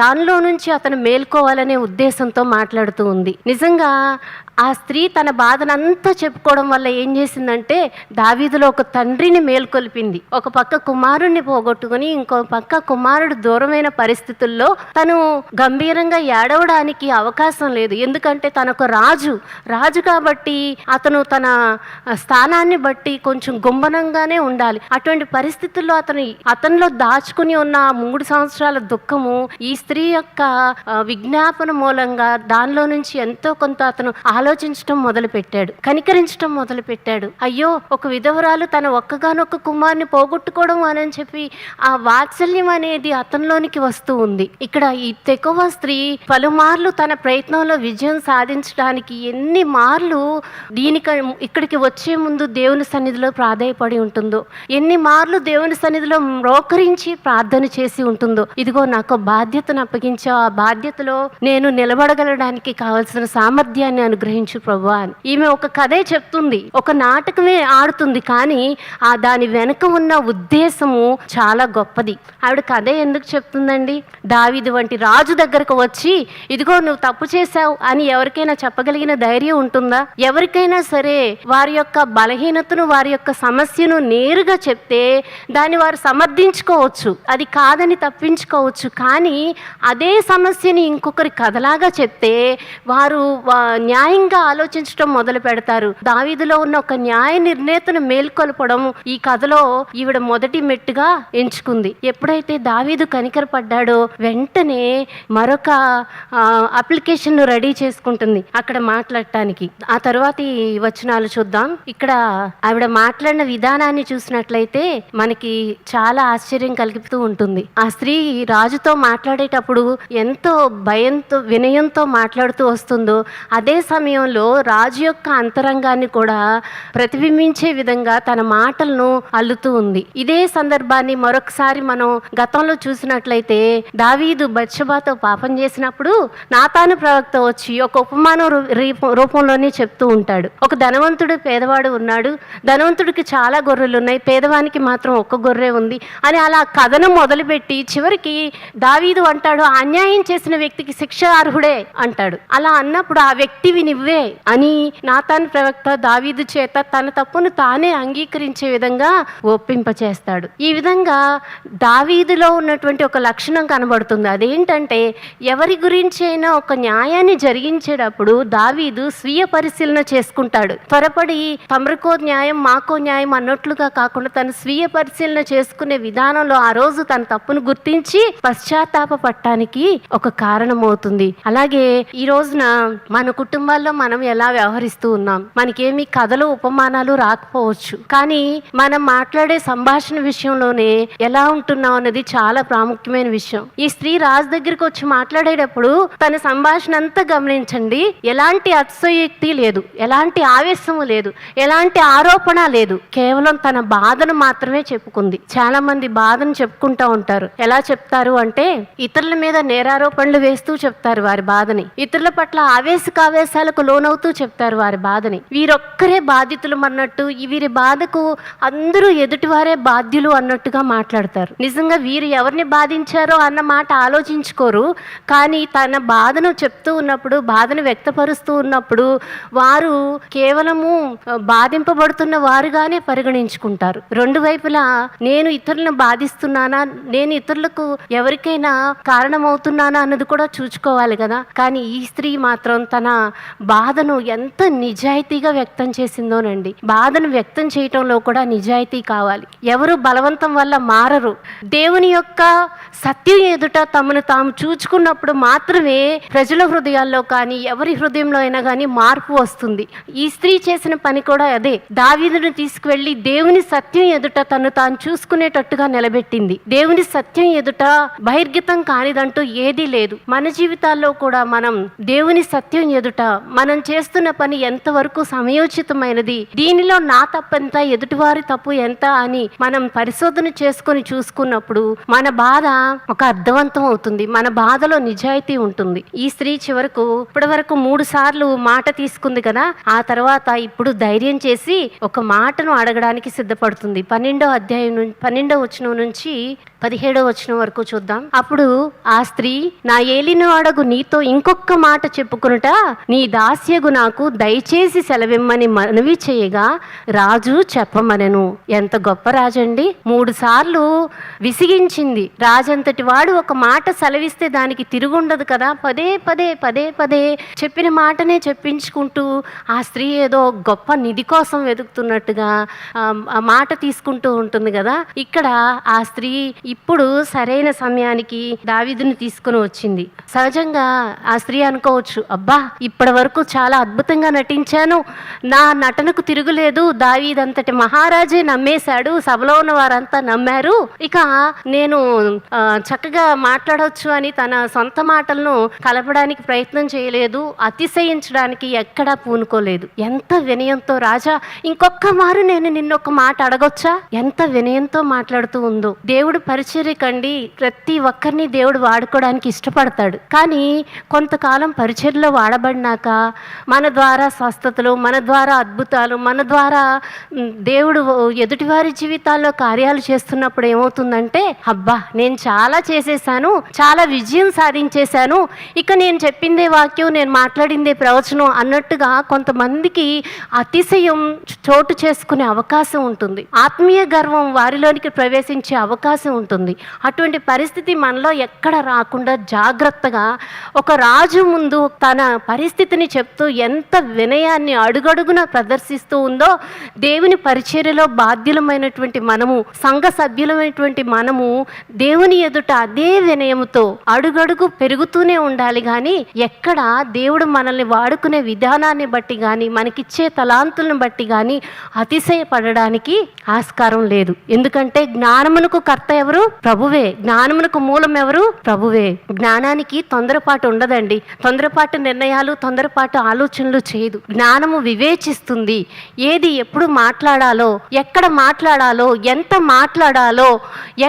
దానిలో నుంచి అతను మేల్కోవాలనే ఉద్దేశంతో మాట్లాడుతూ ఉంది. నిజంగా ఆ స్త్రీ తన బాధనంతా చెప్పుకోవడం వల్ల ఏం చేసిందంటే దావీదులో ఒక తండ్రిని మేల్కొల్పింది. ఒక పక్క కుమారుణ్ణి పోగొట్టుకుని ఇంకో పక్క కుమారుడు దూరమైన పరిస్థితుల్లో తను గంభీరంగా ఏడవడానికి అవకాశం లేదు. ఎందుకంటే తనొక రాజు కాబట్టి అతను తన స్థానాన్ని బట్టి కొంచెం గుంభనంగానే ఉండాలి. అటువంటి పరిస్థితుల్లో అతనిలో దాచుకుని ఉన్న 3 సంవత్సరాల దుఃఖము ఈ స్త్రీ యొక్క విజ్ఞాపన మూలంగా దానిలో నుంచి ఎంతో కొంత అతను ఆలోచించడం మొదలు పెట్టాడు, కనికరించడం మొదలు పెట్టాడు. అయ్యో, ఒక విధవరాలు తన ఒక్కగానొక్క కుమారుని పోగొట్టుకోవడం అని చెప్పి ఆ వాత్సల్యం అనేది అతనిలోనికి వస్తూ ఉంది. ఇక్కడ ఈ తెకోవ స్త్రీ పలుమార్లు తన ప్రయత్నంలో విజయం సాధించడానికి ఎన్ని మార్లు ఇక్కడికి వచ్చే ముందు దేవుని సన్నిధిలో ప్రాధేయపడి ఉంటుందో, ఎన్ని మార్లు దేవుని సన్నిధిలో మోకరించి ప్రార్థన చేసి ఉంటుందో. ఇదిగో నాకు బాధ్యతను అప్పగించావు, ఆ బాధ్యతలో నేను నిలబడగలడానికి కావలసిన సామర్థ్యాన్ని అనుగ్రహించు ప్రభువా అని. ఈమె ఒక కథే చెప్తుంది, ఒక నాటకమే ఆడుతుంది, కానీ దాని వెనుక ఉన్న ఉద్దేశము చాలా గొప్పది. ఆవిడ కథే ఎందుకు చెప్తుందండి? దావీదు వంటి రాజు దగ్గరకు వచ్చి ఇదిగో నువ్వు తప్పు చేశావు అని ఎవరికైనా చెప్పగలిగిన ధైర్యం ఉంటుందా? ఎవరికైనా సరే వారి యొక్క బలహీనతను, వారి యొక్క సమస్యను నేరుగా చెప్తే దాన్ని వారు సమర్థించుకోవచ్చు, అది కాదని తప్పించుకోవచ్చు. కానీ అదే సమస్యని ఇంకొకరి కథలాగా చెప్తే వారు న్యాయంగా ఆలోచించడం మొదలు పెడతారు. దావీదులో ఉన్న ఒక న్యాయ నిర్ణేతను మేల్కొల్పడం ఈ కథలో ఈవిడ మొదటి మెట్టుగా ఎంచుకుంది. ఎప్పుడైతే దావీదు కనికరపడ్డాడో వెంటనే మరొక అప్లికేషన్ రెడీ చేసుకుంటుంది అక్కడ మాట్లాడటానికి. ఆ తర్వాత ఈ వచనాలు చూద్దాం. ఇక్కడ ఆవిడ మాట్లాడిన విధానాన్ని చూసినట్లయితే మనకి చాలా ఆశ్చర్యం కలుగుతూ ఉంటుంది. ఆ స్త్రీ రాజుతో మాట్లాడేటప్పుడు ఎంతో భయంతో, వినయంతో మాట్లాడుతూ వస్తుందో అదే సమయంలో రాజు యొక్క అంతరంగాన్ని కూడా ప్రతిబింబించే విధంగా తన మాటలను అల్లుతూ ఉంది. ఇదే సందర్భాన్ని మరొకసారి మనం గతంలో చూసినట్లయితే దావీదు బత్షెబాతో పాపం చేసినప్పుడు నాతాను ప్రవక్త వచ్చి ఒక ఉపమానం రూపంలోనే చెప్తూ ఉంటాడు. ఒక ధనవంతుడు, పేదవాడు ఉన్నాడు. ధనవంతుడికి చాలా గొర్రెలు ఉన్నాయి, పేదవానికి మాత్రం ఒక్క గొర్రె ఉంది అని అలా కథను మొదలుపెట్టి చివరికి దావీదు అంటాడు, అన్యాయం చేసిన వ్యక్తికి శిక్ష అర్హుడే అంటాడు. అలా అన్నప్పుడు ఆ వ్యక్తివి నువ్వే అని నాతాను ప్రవక్త దావీదు చేత తన తప్పును తానే అంగీకరించే విధంగా ఒప్పింపచేస్తాడు. ఈ విధంగా దావీదులో ఉన్నటువంటి ఒక లక్షణం కనబడుతుంది. అదేంటంటే ఎవరి గురించి అయినా ఒక న్యాయాన్ని జరిగించేటప్పుడు దావీదు స్వీయ పరిశీలన చేసుకుంటాడు. త్వరపడి తమరికో న్యాయం మాకో న్యాయం అన్నట్లుగా కాకుండా తను స్వీయ పరిశీలన చేసుకునే విధానంలో ఆ రోజు తన తప్పును గుర్తించి పశ్చాత్తాప పడటానికి ఒక కారణమవుతుంది. అలాగే ఈ రోజున మన కుటుంబాల్లో మనం ఎలా వ్యవహరిస్తూ ఉన్నాం? మనకేమి కథలు ఉపమానాలు రాకపోవచ్చు, కానీ మనం మాట్లాడే సంభాషణ విషయంలోనే ఎలా ఉంటున్నాం అన్నది చాలా ప్రాముఖ్యమైన విషయం. ఈ స్త్రీ రాజు దగ్గరికి వచ్చి మాట్లాడేటప్పుడు తన సంభాషణ అంతా గమనించండి. ఎలాంటి అతిశయోక్తి లేదు, ఎలాంటి ఆవేశము లేదు, ఎలాంటి ఆరోపణ లేదు, కేవలం తన బాధను మాత్రమే చెప్పుకుంది. చాలా మంది బాధను చెప్పుకుంటా ఉంటారు. ఎలా చెప్తారు అంటే ఇతరుల మీద నేరారోపణలు వేస్తూ చెప్తారు వారి బాధని, ఇతరుల పట్ల ఆవేశాలకు లోనవుతూ చెప్తారు వారి బాధని. వీరొక్కరే బాధితులు అన్నట్టు, వీరి బాధకు అందరూ ఎదుటివారే బాధ్యులు అన్నట్టుగా మాట్లాడతారు. నిజంగా వీరు ఎవరిని బాధించారో అన్న మాట ఆలోచించుకోరు. కానీ తన బాధను చెప్తూ ఉన్నప్పుడు, బాధను వ్యక్తపరుస్తూ ఉన్నప్పుడు వారు కేవలము బాధింపబడుతున్న వారుగానే పరిగణించుకుంటారు. రెండు వైపులా నేను ఇతరులను బాధిస్తున్నానా, నేను ఇతరులకు ఎవరికైనా కారణమవుతున్నానా అన్నది కూడా చూసుకోవాలి కదా. కానీ ఈ స్త్రీ మాత్రం తన బాధను ఎంత నిజాయితీగా వ్యక్తం చేసిందోనండి. బాధను వ్యక్తం చేయటంలో కూడా కూడా నిజాయితీ కావాలి. ఎవరు బలవంతం వల్ల మారరు. దేవుని యొక్క సత్యం ఎదుట తమను తాము చూచుకున్నప్పుడు మాత్రమే ప్రజల హృదయాల్లో కానీ ఎవరి హృదయంలో అయినా కానీ మార్పు వస్తుంది. ఈ స్త్రీ చేసిన పని కూడా అదే. దావీదును తీసుకువెళ్ళి దేవుని సత్యం ఎదుట తను తాను చూసుకునేటట్టుగా నిలబెట్టింది. దేవుని సత్యం ఎదుట బహిర్గతం కానిదంటూ ఏదీ లేదు. మన జీవితాల్లో కూడా మనం దేవుని సత్యం ఎదుట మనం చేస్తున్న పని ఎంతవరకు సమయోచితమైనది, దీనిలో నా తప్పెంత, ఎదుటివారి తప్పు ఎంత అని మనం పరిశోధన చేసుకొని చూసుకున్నప్పుడు మన బాధ ఒక అర్థవంతం అవుతుంది. మన బాధలో నిజాయితీ ఉంటుంది. ఈ స్త్రీ ఇప్పటి వరకు 3 సార్లు మాట తీసుకుంది కదా, ఆ తర్వాత ఇప్పుడు ధైర్యం చేసి ఒక మాటను అడగడానికి సిద్ధపడుతుంది. 12వ అధ్యాయం 12వ వచనం నుంచి 17వ వచనం వరకు చూద్దాం. అప్పుడు ఆ స్త్రీ, నా ఏలిన అడగు నీతో ఇంకొక మాట చెప్పుకునుట నీ దాస్యగు నాకు దయచేసి సెలవిమ్మని మనవి చేయగా రాజు చెప్పమనెను. ఎంత గొప్ప రాజండి! 3 సార్లు విసిగించింది. రాజంతటి వాడు ఒక మాట సెలవిస్తే దానికి తిరుగుండదు కదా. పదే పదే చెప్పిన మాటనే చెప్పించుకుంటూ ఆ స్త్రీ ఏదో గొప్ప నిధి కోసం వెతుకుతున్నట్టుగా ఆ మాట తీసుకుంటూ ఉంటుంది కదా. ఇక్కడ ఆ స్త్రీ ఇప్పుడు సరైన సమయానికి దావీదుని తీసుకుని వచ్చింది. సహజంగా ఆ స్త్రీ అనుకోవచ్చు, అబ్బా ఇప్పటి వరకు చాలా అద్భుతంగా నటించాను, నా నటనకు తిరుగులేదు, దావీదంతటి మహారాజే నమ్మేశాడు, సభలో ఉన్న వారంతా నమ్మారు, ఇక నేను చక్కగా మాట్లాడవచ్చు అని తన సొంత మాటలను కలపడానికి ప్రయత్నం చేయలేదు, అతిశయించడానికి ఎక్కడా పూనుకోలేదు. ఎంత వినయంతో, రాజా ఇంకొక మారు నేను నిన్నొక మాట అడగొచ్చా, ఎంత వినయంతో మాట్లాడుతూ ఉందో. దేవుడు పరిచర్యకండి ప్రతి ఒక్కరిని దేవుడు వాడుకోవడానికి ఇష్టపడతాడు. కానీ కొంతకాలం పరిచర్యలో వాడబడినాక మన ద్వారా స్వస్థతలు, మన ద్వారా అద్భుతాలు, మన ద్వారా దేవుడు ఎదుటివారి జీవితాల్లో కార్యాలు చేస్తున్నప్పుడు ఏమవుతుందంటే, అబ్బా నేను చాలా చేసేసాను, చాలా విజయం సాధించేశాను, ఇక నేను చెప్పిందే వాక్యం, నేను మాట్లాడిందే ప్రవచనం అన్నట్టుగా కొంతమందికి అతిశయం చోటు చేసుకునే అవకాశం ఉంటుంది. ఆత్మీయ గర్వం వారిలోనికి ప్రవేశించే అవకాశం ఉంటుంది. అటువంటి పరిస్థితి మనలో ఎక్కడ రాకుండా జాగ్రత్తగా ఒక రాజు ముందు తన పరిస్థితిని చెప్తూ ఎంత వినయాన్ని అడుగడుగున ప్రదర్శిస్తూ ఉందో, దేవుని పరిచర్యలో బాధ్యులమైనటువంటి మనము, సంఘ సభ్యులమైనటువంటి మనము దేవుని ఎదుట అదే వినయముతో అడుగడుగు పెరుగుతూనే ఉండాలి. కానీ ఎక్కడ దేవుడు మనల్ని వాడుకునే విధానాన్ని బట్టి కానీ మనకిచ్చే తలాంతులను బట్టి కానీ అతిశయపడడానికి ఆస్కారం లేదు. ఎందుకంటే జ్ఞానమునకు కర్త ఎవరు? ప్రభువే. జ్ఞానమునకు మూలం ఎవరు? ప్రభువే. జ్ఞానానికి తొందరపాటు ఉండదండి. తొందరపాటు నిర్ణయాలు, తొందరపాటు ఆలోచనలు చేయదు. జ్ఞానము వివేచిస్తుంది. ఏది ఎప్పుడు మాట్లాడాలో, ఎక్కడ మాట్లాడాలో, ఎంత మాట్లాడాలో,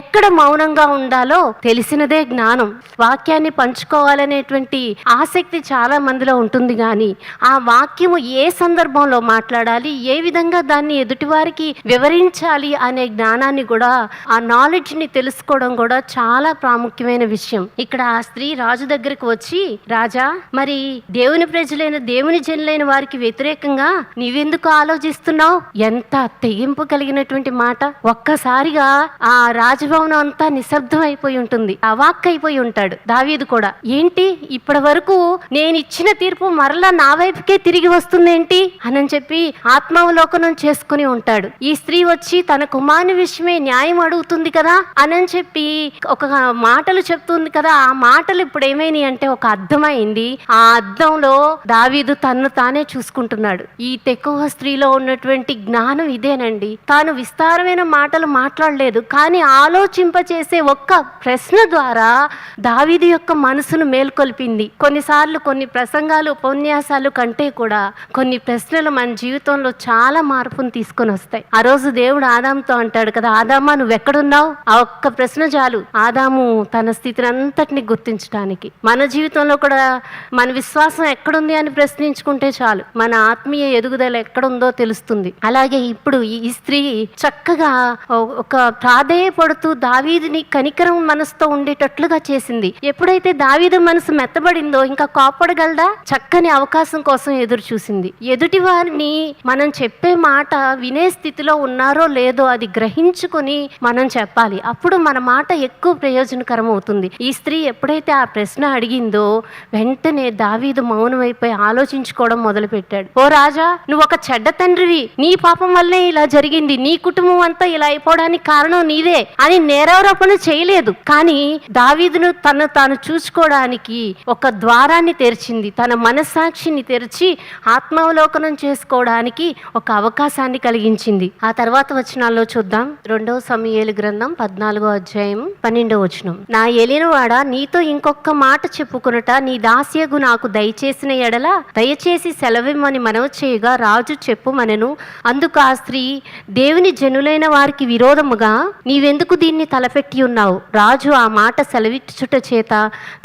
ఎక్కడ మౌనంగా ఉండాలో తెలిసినదే జ్ఞానం. వాక్యాన్ని పంచుకోవాలనేటువంటి ఆసక్తి చాలా మందిలో ఉంటుంది. కానీ ఆ వాక్యము ఏ సందర్భంలో మాట్లాడాలి, ఏ విధంగా దాన్ని ఎదుటివారికి వివరించాలి అనే జ్ఞానాన్ని కూడా, ఆ నాలెడ్జ్ని తెలుసుకోవడం కూడా చాలా ప్రాముఖ్యమైన విషయం. ఇక్కడ ఆ స్త్రీ రాజు దగ్గరకు వచ్చి, రాజా మరి దేవుని ప్రజలైన, దేవుని జనులైన వారికి వ్యతిరేకంగా నీవెందుకు ఆలోచిస్తున్నావు? ఎంత తెగింపు కలిగినటువంటి మాట. ఒక్కసారిగా ఆ రాజభవనం అంతా నిశ్శబ్దం అయిపోయి ఉంటుంది. అవాక్ అయిపోయి ఉంటాడు దావీదు కూడా. ఏంటి ఇప్పటి వరకు నేను ఇచ్చిన తీర్పు మరలా నా వైపుకే తిరిగి వస్తుందేంటి అని చెప్పి ఆత్మావలోకనం చేసుకుని ఉంటాడు. ఈ స్త్రీ వచ్చి తన కుమారుని విషయమే న్యాయం అడుగుతుంది కదా అని చెప్పి ఒక మాటలు చెప్తుంది కదా. ఆ మాటలు ఇప్పుడు ఏమైనాయి అంటే ఒక అర్థమైంది. ఆ అర్థంలో దావీదు తన్ను తానే చూసుకుంటున్నాడు. ఈ తెకోవ స్త్రీలో ఉన్నటువంటి జ్ఞానం ఇదేనండి. తాను విస్తారమైన మాటలు మాట్లాడలేదు, కానీ ఆలోచింపచేసే ఒక్క ప్రశ్న ద్వారా దావీదు యొక్క మనసును మేల్కొల్పింది. కొన్నిసార్లు కొన్ని ప్రసంగాలు, ఉపన్యాసాలు కంటే కూడా కొన్ని ప్రశ్నలు మన జీవితంలో చాలా మార్పును తీసుకొని వస్తాయి. ఆ రోజు దేవుడు ఆదాముతో అంటాడు కదా, ఆదామా నువ్వెక్కడున్నావు? ఆ ఒక్క ప్రశ్న చాలు ఆదాము తన స్థితిని అంతటిని గుర్తించడానికి. మన జీవితంలో కూడా మన విశ్వాసం ఎక్కడుంది అని ప్రశ్నించుకుంటే చాలు, మన ఆత్మీయ ఎదుగుదల ఎక్కడుందో తెలుస్తుంది. అలాగే ఇప్పుడు ఈ స్త్రీ చక్కగా ఒక ప్రాధేయపడుతూ దావీదుని కనికరం మనసుతో ఉండేటట్లుగా చేసింది. ఎప్పుడైతే దావీదు మనసు మెత్తబడిందో ఇంకా కోపడగలదా? చక్కని అవకాశం కోసం ఎదురు చూసింది. ఎదుటి వారిని మనం చెప్పే మాట వినే స్థితిలో ఉన్నారో లేదో అది గ్రహించుకొని మనం చెప్పాలి. అప్పుడు మన మాట ఎక్కువ ప్రయోజనకరం అవుతుంది. ఈ స్త్రీ ఎప్పుడైతే ఆ ప్రశ్న అడిగిందో వెంటనే దావీదు మౌనమైపోయి ఆలోచించుకోవడం మొదలుపెట్టాడు. ఓ రాజా, నువ్వు ఒక చెడ్డ తండ్రివి, నీ పాపం వల్లే ఇలా జరిగింది, నీ కుటుంబం అంతా ఇలా అయిపోవడానికి కారణం నీదే అని నేరారోపణ చేయలేదు. కానీ దావీదును తాను చూసుకోవడానికి ఒక ద్వారాన్ని తెరిచింది. తన మనస్సాక్షిని తెరిచి ఆత్మావలోకనం చేసుకోవడానికి ఒక అవకాశాన్ని కలిగించింది. ఆ తర్వాత వచనాల్లో చూద్దాం. 2 సమూయేలు గ్రంథం 14వ అధ్యాయం 12వ వచనం. నా ఏలినవాడా, నీతో ఇంకొక మాట చెప్పుకొనుట నీ దాస్యగు నాకు దయచేసిన ఎడల దయచేసి సెలవిమ్మని మనవి చేయగా రాజు చెప్పుమనెను. అందుకు ఆ స్త్రీ, దేవుని జనులైన వారికి విరోధముగా నీవెందుకు దీన్ని తలపెట్టి ఉన్నావు? రాజు ఆ మాట సెలవిచ్చుట చేత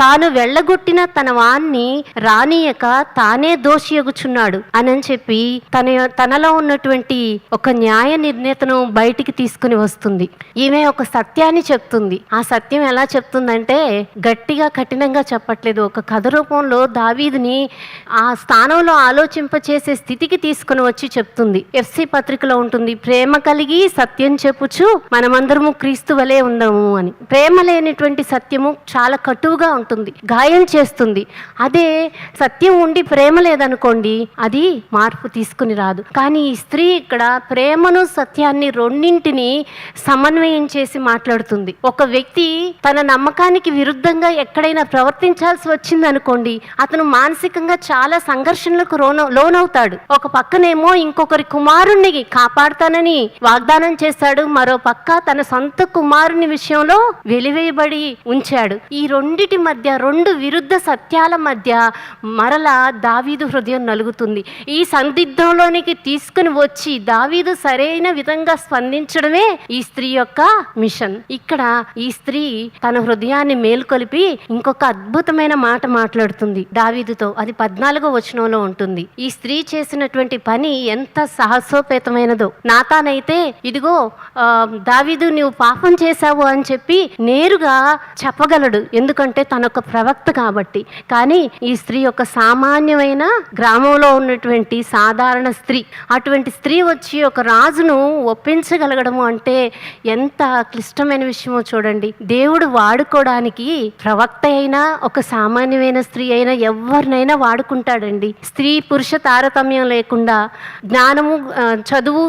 తాను వెళ్ళగొట్టిన తన వాణ్ణి రానియక తానే దోషియగుచున్నాడు అని చెప్పి తనలో ఉన్నటువంటి ఒక న్యాయ నిర్ణేతను బయటికి తీసుకుని వస్తుంది. ఈమె ఒక సత్యాన్ని చెప్తుంది. ఆ సత్యం ఎలా చెప్తుందంటే గట్టిగా కఠినంగా చెప్పట్లేదు. ఒక కథ రూపంలో దావీదుని ఆ స్థానంలో ఆలోచింపచేసే స్థితికి తీసుకుని వచ్చి చెప్తుంది. ఎఫ్సి పత్రికలో ఉంటుంది, ప్రేమ కలిగి సత్యం చెప్పుచు మనమందరము క్రీస్తు వలె ఉందాము అని. ప్రేమ లేనిటువంటి సత్యము చాలా కటువుగా ఉంటుంది, గాయం చేస్తుంది. అదే సత్యం ఉండి ప్రేమ లేదనుకోండి, అది మార్పు తీసుకుని రాదు. కానీ ఈ స్త్రీ ఇక్కడ ప్రేమను సత్యాన్ని రెండింటిని సమన్వయం చేసి మాట్లాడుతుంది. ఒక వ్యక్తి తన నమ్మకానికి విరుద్ధంగా ఎక్కడైనా ప్రవర్తించాల్సి వచ్చింది అనుకోండి, అతను మానసికంగా చాలా సంఘర్షణలకు లోనవుతాడు. ఒక పక్కనేమో ఇంకొకరి కుమారుణ్ణి కాపాడుతానని వాగ్దానం చేశాడు, మరో పక్క తన సొంత కుమారుని విషయంలో వెలివేయబడి ఉంచాడు. ఈ రెండిటి మధ్య, రెండు విరుద్ధ సత్యాల మధ్య మరలా దావీదు హృదయం నలుగుతుంది. ఈ సందిగ్ధంలోనికి తీసుకుని వచ్చి దావీదు సరైన విధంగా స్పందించడమే ఈ స్త్రీ యొక్క మిషన్. ఇక్కడ ఈ స్త్రీ తన హృదయాన్ని మేల్కొలిపి ఇంకొక అద్భుతమైన మాట మాట్లాడుతుంది దావీదుతో. అది 14వ వచనంలో ఉంటుంది. ఈ స్త్రీ చేసినటువంటి పని ఎంత సాహసోపేతమైనదో. నాతానైతే ఇదిగో దావీదు, నీవు పాపం చేశావు అని చెప్పి నేరుగా చెప్పగలడు, ఎందుకంటే తనొక ప్రవక్త కాబట్టి. కానీ ఈ స్త్రీ ఒక సామాన్యమైన గ్రామంలో ఉన్నటువంటి సాధారణ స్త్రీ. అటువంటి స్త్రీ వచ్చి ఒక రాజును ఒప్పించగలగడము అంటే ఎంత క్లిష్టమైన విషయమో చూడండి. దేవుడు వాడుకోవడానికి ప్రవక్త అయినా ఒక సామాన్యమైన స్త్రీ అయినా ఎవరినైనా వాడుకుంటాడండి. స్త్రీ పురుష తారతమ్యం లేకుండా, జ్ఞానము, చదువు,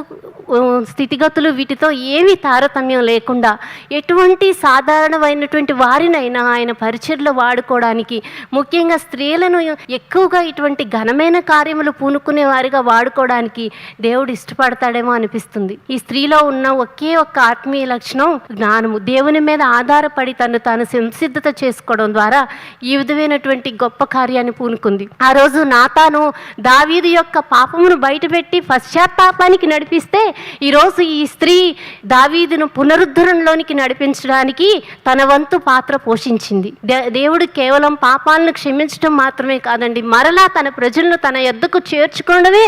స్థితిగతులు వీటితో ఏమి తారతమ్యం లేకుండా ఎటువంటి సాధారణమైనటువంటి వారినైనా ఆయన పరిచర్లో వాడుకోవడానికి, ముఖ్యంగా స్త్రీలను ఎక్కువగా ఇటువంటి ఘనమైన కార్యములు పూనుకునే వారిగా వాడుకోవడానికి దేవుడు ఇష్టపడతాడేమో అనిపిస్తుంది. ఈ స్త్రీలో ఉన్న ఒకే ఒక్క ఆత్మీయ లక్షణం జ్ఞానము. దేవుని మీద ఆధారపడి తాను సంసిద్ధత చేసుకోవడం ద్వారా ఈ విధమైనటువంటి గొప్ప కార్యాన్ని పూనుకుంది. ఆ రోజు నాతాను దావీదు యొక్క పాపమును బయటపెట్టి పశ్చాత్తాపానికి నడిపిస్తే, ఈరోజు ఈ స్త్రీ దావీదును పునరుద్ధరణలోనికి నడిపించడానికి తన వంతు పాత్ర పోషించింది. దేవుడు కేవలం పాపాలను క్షమించడం మాత్రమే కాదండి, మరలా తన ప్రజలను తన యొద్దకు చేర్చుకోవడమే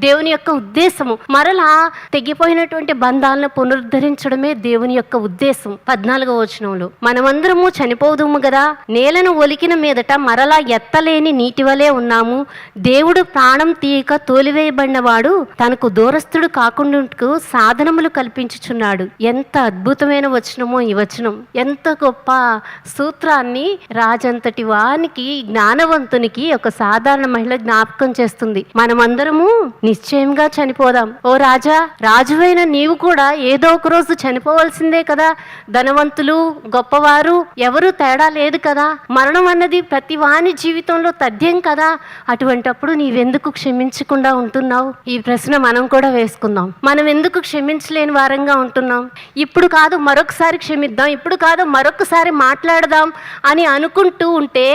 దేవుని యొక్క ఉద్దేశము. మరలా తెగిపోయినటువంటి బంధాలను పునరుద్ధరించడమే దేవుని యొక్క ఉద్దేశం. 14వ వచనంలో, మనమందరము చనిపోదుము కదా, నేలను ఒలికిన మీదట మరలా ఎత్తలేని నీటి వలె ఉన్నాము. దేవుడు ప్రాణం తీయక తోలివేయబడిన వాడు తనకు దూరస్థుడు కాకుండా సాధనములు కల్పించుచున్నాడు. ఎంత అద్భుతమైన వచనమో ఈ వచనం. ఎంత గొప్ప సూత్రాన్ని రాజంతటి వానికి, జ్ఞానవంతునికి ఒక సాధారణ మహిళ జ్ఞాపకం చేస్తుంది. మనమందరము నిశ్చయంగా చనిపోదాం. ఓ రాజా, రాజువైన నీవు కూడా ఏదో ఒక రోజు చనిపోవలసిందే కదా. ధనవంతులు, గొప్పవారు ఎవరు తేడా లేదు కదా. మరణం అన్నది ప్రతి వాని జీవితంలో తథ్యం కదా. అటువంటప్పుడు నీవెందుకు క్షమించకుండా ఉంటున్నావు? ఈ ప్రశ్న మనం కూడా వేసుకుందాం. మనం ఎందుకు క్షమించలేని వారంగా ఉంటున్నాం? ఇప్పుడు కాదు మరొకసారి క్షమిద్దాం, ఇప్పుడు కాదు మరొకసారి మాట్లాడదాం అని అనుకుంటూ ఉంటే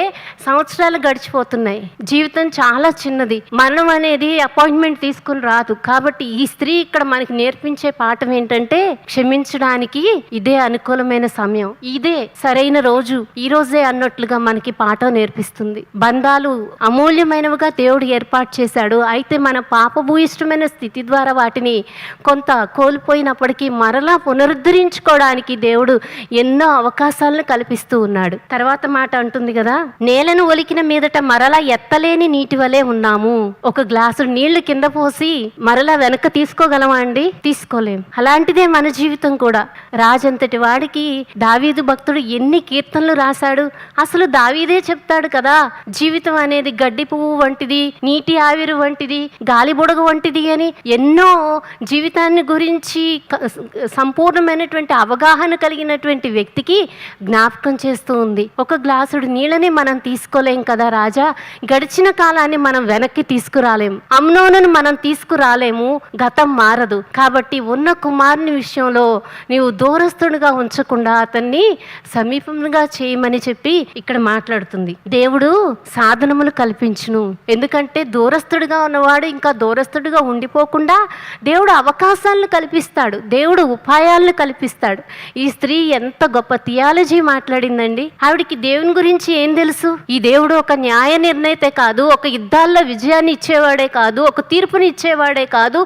సంవత్సరాలు గడిచిపోతున్నాయి. జీవితం చాలా చిన్నది. మరణం అనేది అపాయింట్మెంట్ తీసుకుని రాదు. కాబట్టి ఈ స్త్రీ ఇక్కడ మనకి నేర్పించే పాఠం ఏంటంటే, క్షమించడానికి ఇదే అనుకూలమైన సమయం, ఇదే సరైన రోజు, ఈ రోజే అన్నట్లుగా మనకి పాఠం నేర్పిస్తుంది. బంధాలు అమూల్యమైనవిగా దేవుడు ఏర్పాటు చేశాడు. అయితే మన పాపభూయిష్టమైన స్థితి ద్వారా వాటిని కొంత కోల్పోయినప్పటికీ మరలా పునరుద్ధరించుకోవడానికి దేవుడు ఎన్నో అవకాశాలను కల్పిస్తూ ఉన్నాడు. తర్వాత మాట అంటుంది కదా, నేలను ఒలికిన మీదట మరలా ఎత్తలేని నీటి వలె ఉన్నాము. ఒక గ్లాసు నీళ్లు కింద పోసి మరలా వెనక తీసుకోగలమా అండి? తీసుకోలేం. అలాంటిదే మన జీవితం కూడా. రాజంతటి వాడికి దావీదు భక్తుడు ఎన్ని కీర్తనలు రాశాడు. అసలు దావీదే చెప్తాడు కదా, జీవితం అనేది గడ్డి పువ్వు వంటిది, నీటి ఆవిరి వంటిది, గాలి బుడగ వంటిది అని ఎన్నో జీవితాన్ని గురించి సంపూర్ణమైనటువంటి అవగాహన కలిగినటువంటి వ్యక్తికి జ్ఞాపకం చేస్తూ ఉంది. ఒక గ్లాసుడు నీళ్ళని మనం తీసుకోలేం కదా రాజా, గడిచిన కాలాన్ని మనం వెనక్కి తీసుకురాలేము, అమ్నోనును మనం తీసుకురాలేము, గతం మారదు. కాబట్టి ఉన్న కుమారుని విషయంలో నీవు దూరస్తుడుగా ఉంచకుండా అతన్ని సమీపంగా చేయమని చెప్పి ఇక్కడ మాట్లాడుతుంది. దేవుడు సాధనములు కల్పించును. ఎందుకంటే దూరస్తుడిగా ఉన్నవాడు ఇంకా దూరస్తుడిగా ఉండిపోకుండా దేవుడు అవకాశాలను కల్పిస్తాడు, దేవుడు ఉపాయాలను కల్పిస్తాడు. ఈ స్త్రీ ఎంత గొప్ప థియాలజీ మాట్లాడిందండి. ఆవిడికి దేవుని గురించి ఏం తెలుసు? ఈ దేవుడు ఒక న్యాయ నిర్ణయితే కాదు, ఒక యుద్ధాల్లో విజయాన్ని ఇచ్చేవాడే కాదు, ఒక తీర్పుని ఇచ్చేవాడే కాదు,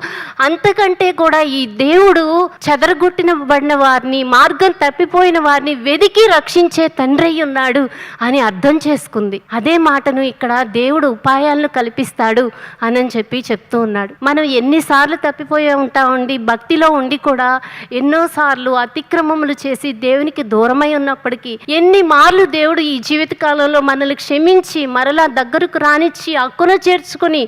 అంతకంటే కూడా ఈ దేవుడు చెదరగొట్టినబడిన వారిని, మార్గం తప్పిపోయిన వారిని వెదికి రక్షించే తండ్రి ఉన్నాడు అని అర్థం చేసుకుంది. అదే మాటను ఇక్కడ దేవుడు ఉపాయాలను కల్పిస్తాడు అని చెప్పి చెప్తూ ఉన్నాడు. మనం ఎన్నిసార్లు తప్పిపోయి ఉంటామండి, భక్తిలో ఉండి కూడా ఎన్నోసార్లు అతిక్రమములు చేసి దేవునికి దూరమై ఉన్నప్పటికీ ఎన్ని మార్లు దేవుడు ఈ జీవిత కాలంలో మనల్ని క్షమించి మరలా దగ్గరకు రానిచ్చి హక్కున చేర్చుకుని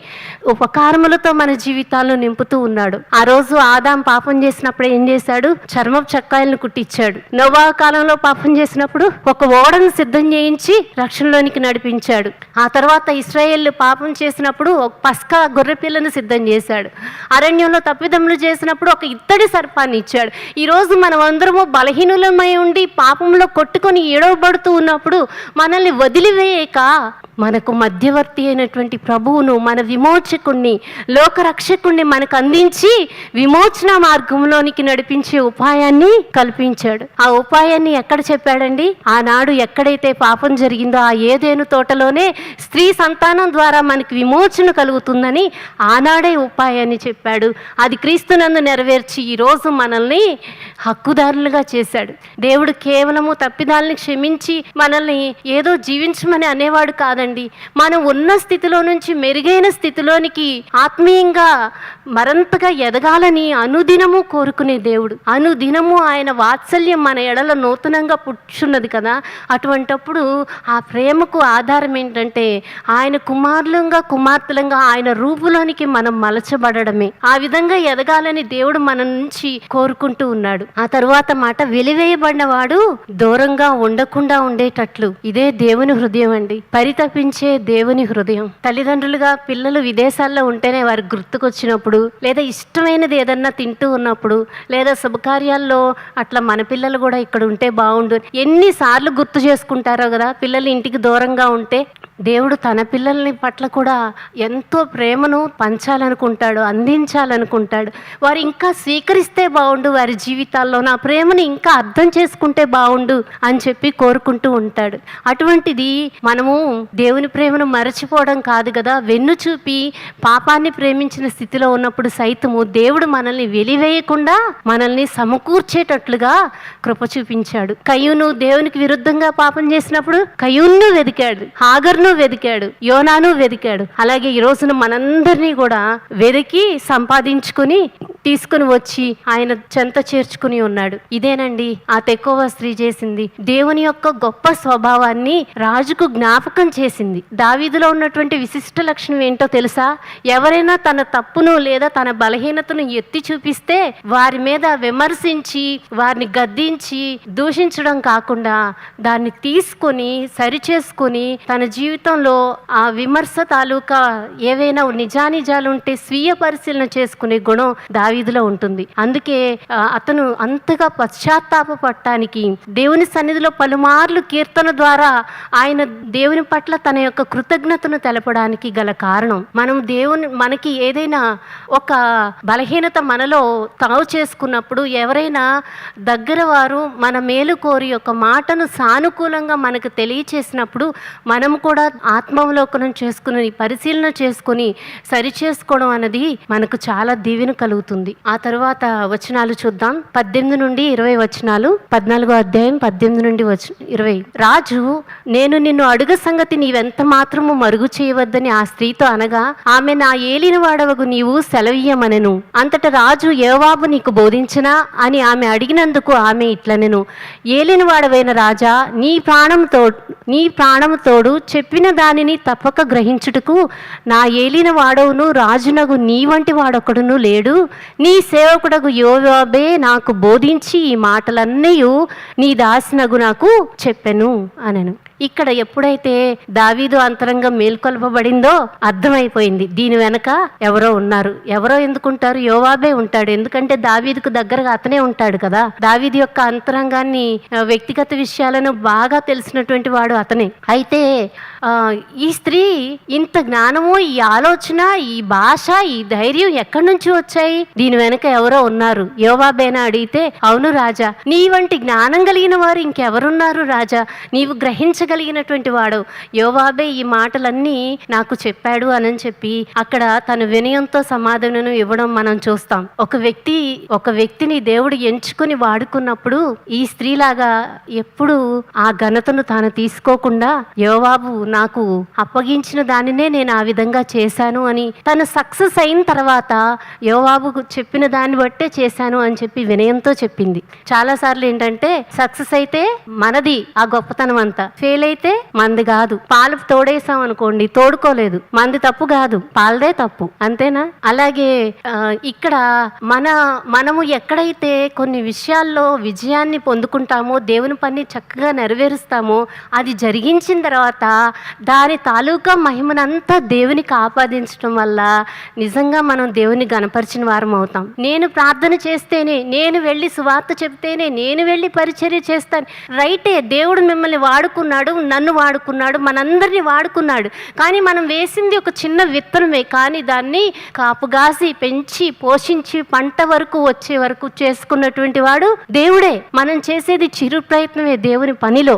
ఉపకారములతో మన జీవితాలను నింపుతూ ఉన్నాడు. ఆ రోజు ఆదాం పాపం చేసినప్పుడు ఏం చేశాడు? చర్మపు చక్కాయలను కుట్టించాడు. నోవా కాలంలో పాపం చేసినప్పుడు ఒక ఓడను సిద్ధం చేయించి రక్షణలోనికి నడిపించాడు. ఆ తర్వాత ఇశ్రాయేలు పాపం చేసినప్పుడు ఒక పస్కా గొర్రె పిల్లను సిద్ధం చేశాడు. అరణ్యంలో తప్పిదములు చేసినప్పుడు ఒక ఇత్తడి సర్పాన్ని ఇచ్చాడు. ఈరోజు మనం అందరము బలహీనులమై ఉండి పాపంలో కొట్టుకొని ఏడవబడుతూ ఉన్నప్పుడు మనల్ని వదిలివేయక మనకు మధ్యవర్తి అయినటువంటి ప్రభువును, మన విమోచకుణ్ణి, లోకరక్షకుణ్ణి మనకు అందించి విమోచన మార్గంలోనికి నడిపించే ఉపాయాన్ని కల్పించాడు. ఆ ఉపాయాన్ని ఎక్కడ చెప్పాడండి? ఆనాడు ఎక్కడైతే పాపం జరిగిందో ఆ ఏదేను తోటలోనే స్త్రీ సంతానం ద్వారా మనకి విమోచన కలుగుతుందని ఆనాడే ఉపాయాన్ని చెప్పాడు. అది క్రీస్తునందు నెరవేర్చి ఈరోజు మనల్ని హక్కుదారులుగా చేశాడు. దేవుడు కేవలము తప్పిదాలని క్షమించి మనల్ని ఏదో జీవించమని అనేవాడు కాదండి. మనం ఉన్న స్థితిలో నుంచి మెరుగైన స్థితిలోనికి ఆత్మీయంగా మరింతగా ఎదగాలని అనుదినము కోరుకునే దేవుడు. అనుదినము ఆయన వాత్సల్యం మన ఎడల నూతనంగా పుట్టుచున్నది కదా. అటువంటప్పుడు ఆ ప్రేమకు ఆధారం ఏంటంటే ఆయన కుమారులంగా కుమార్తెలంగా ఆయన రూపులోనికి మనం మలచబడమే. ఆ విధంగా ఎదగాలని దేవుడు మన నుంచి కోరుకుంటూ ఉన్నాడు. ఆ తరువాత మాట, వెలివేయబడిన వాడు దూరంగా ఉండకుండా ఉండేటట్లు. ఇదే దేవుని హృదయం అండి, పరితపించే దేవుని హృదయం. తల్లిదండ్రులుగా పిల్లలు విదేశాల్లో ఉంటేనే వారికి గుర్తుకొచ్చినప్పుడు, లేదా ఇష్టమైనది ఏదన్నా తింటూ ఉన్నప్పుడు, లేదా శుభకార్యాల్లో అట్లా మన పిల్లలు కూడా ఇక్కడ ఉంటే బాగుండు ఎన్నిసార్లు గుర్తు చేసుకుంటారో కదా. పిల్లలు ఇంటికి దూరంగా ఉంటే దేవుడు తన పిల్లల్ని పట్ల కూడా ఎంతో ప్రేమను పంచాలనుకుంటాడు, అందించాలనుకుంటాడు. వారు ఇంకా స్వీకరిస్తే బాగుండు, వారి జీవితాల్లో నా ప్రేమను ఇంకా అర్థం చేసుకుంటే బాగుండు అని చెప్పి కోరుకుంటూ ఉంటాడు. అటువంటిది మనము దేవుని ప్రేమను మరచిపోవడం కాదు కదా. వెన్ను చూపి పాపాన్ని ప్రేమించిన స్థితిలో ఉన్నప్పుడు సైతము దేవుడు మనల్ని వెలివేయకుండా మనల్ని సమకూర్చేటట్లుగా కృప చూపించాడు. కయ్యూను దేవునికి విరుద్ధంగా పాపం చేసినప్పుడు కయ్యూను వెదికాడు, హాగర్ను వెదికాడు, యోనాను వెదికాడు. అలాగే ఈ రోజున మనందరినీ కూడా వెదికి సంపాదించుకుని తీసుకుని వచ్చి ఆయన చెంత చేర్చుకుని ఉన్నాడు. ఇదేనండి ఆ తెకోవ స్త్రీ చేసింది. దేవుని యొక్క గొప్ప స్వభావాన్ని రాజుకు జ్ఞాపకం చేసింది. దావీదులో ఉన్నటువంటి విశిష్ట లక్షణం ఏంటో తెలుసా? ఎవరైనా తన తప్పును లేదా తన బలహీనతను ఎత్తి చూపిస్తే వారి మీద విమర్శించి వారిని గద్దించి దూషించడం కాకుండా దాన్ని తీసుకొని సరిచేసుకొని తన జీవితంలో ఆ విమర్శ తాలూకా ఏవైనా నిజానిజాలు ఉంటే స్వీయ పరిశీలన చేసుకునే గుణం దావీదులో ఉంటుంది. అందుకే అతను అంతగా పశ్చాత్తాపడటానికి దేవుని సన్నిధిలో పలుమార్లు కీర్తన ద్వారా ఆయన దేవుని పట్ల తన యొక్క కృతజ్ఞతను తెలపడానికి గల కారణం, మనం మనకి ఏదైనా ఒక బలహీనత మనలో తావు చేసుకున్నప్పుడు ఎవరైనా దగ్గర వారు మన మేలు కోరి ఒక మాటను సానుకూలంగా మనకు తెలియచేసినప్పుడు మనం కూడా ఆత్మావలోకనం చేసుకుని పరిశీలన చేసుకుని సరిచేసుకోవడం అన్నది మనకు చాలా దీవెన కలుగుతుంది. జరుగుతుంది. ఆ తరువాత వచనాలు చూద్దాం. 18 నుండి 20 వచనాలు. 14వ అధ్యాయం 18 నుండి 20. రాజు, నేను నిన్ను అడుగ సంగతి నీవెంత మాత్రము మరుగు చేయవద్దని ఆ స్త్రీతో అనగా, ఆమె నా ఏలిన వాడవగు నీవు సెలవీయమనెను. అంతట రాజు, యోవాబు నీకు బోధించనా అని ఆమె అడిగినందుకు ఆమె ఇట్లనెను, ఏలిన వాడవైన రాజా, నీ ప్రాణము తోడు చెప్పిన దానిని తప్పక గ్రహించుటకు నా ఏలిన వాడవును రాజునగు నీ వంటి వాడొకడును లేడు. నీ సేవకుడగు యోవాబే నాకు బోధించి ఈ మాటలన్నీ నీ దాసినగు నాకు చెప్పెను అనెను. ఇక్కడ ఎప్పుడైతే దావీదు అంతరంగం మేల్కొల్పబడిందో అర్థమైపోయింది, దీని వెనక ఎవరో ఉన్నారు. ఎవరో ఎందుకుంటారు? యోవాబే ఉంటాడు. ఎందుకంటే దావీదుకు దగ్గరగా అతనే ఉంటాడు కదా. దావీదు యొక్క అంతరంగాన్ని, వ్యక్తిగత విషయాలను బాగా తెలిసినటువంటి వాడు అతనే. అయితే ఈ స్త్రీ ఇంత జ్ఞానము, ఈ ఆలోచన, ఈ భాష, ఈ ధైర్యం ఎక్కడి నుంచి వచ్చాయి? దీని వెనక ఎవరో ఉన్నారు. యోవాబేనా అడిగితే, అవును రాజా, నీ వంటి జ్ఞానం కలిగిన వారు ఇంకెవరున్నారు రాజా, నీవు గ్రహించగలిగినటువంటి వాడు యోవాబే ఈ మాటలన్నీ నాకు చెప్పాడు అని చెప్పి అక్కడ తన వినయంతో సమాధానం ఇవ్వడం మనం చూస్తాం. ఒక వ్యక్తిని దేవుడు ఎంచుకుని వాడుకున్నప్పుడు ఈ స్త్రీలాగా ఎప్పుడు ఆ ఘనతను తాను తీసుకోకుండా, యోవాబు నాకు అప్పగించిన దానినే నేను ఆ విధంగా చేశాను అని తను సక్సెస్ అయిన తర్వాత యోవాబుకు చెప్పిన దాన్ని బట్టే చేశాను అని చెప్పి వినయంతో చెప్పింది. చాలాసార్లు ఏంటంటే సక్సెస్ అయితే మనది ఆ గొప్పతనం అంతా, ఫెయిల్ అయితే మంది కాదు. పాలు తోడేసాం అనుకోండి, తోడుకోలేదు, మంది తప్పు కాదు, పాలదే తప్పు, అంతేనా? అలాగే ఇక్కడ మనము ఎక్కడైతే కొన్ని విషయాల్లో విజయాన్ని పొందుకుంటామో, దేవుని పని చక్కగా నెరవేరుస్తామో, అది జరిగించిన తర్వాత దాని తాలూకా మహిమనంతా దేవునికి ఆపాదించడం వల్ల నిజంగా మనం దేవుని గణపరిచిన వారం అవుతాం. నేను ప్రార్థన చేస్తేనే, నేను వెళ్ళి సువార్త చెప్తేనే, నేను వెళ్ళి పరిచర్య చేస్తాను, రైటే, దేవుడు మిమ్మల్ని వాడుకున్నాడు, నన్ను వాడుకున్నాడు, మనందరినీ వాడుకున్నాడు. కానీ మనం వేసింది ఒక చిన్న విత్తనమే, కానీ దాన్ని కాపుగాసి పెంచి పోషించి పంట వరకు వచ్చే వరకు చేసుకున్నటువంటి వాడు దేవుడే. మనం చేసేది చిరు ప్రయత్నమే దేవుని పనిలో.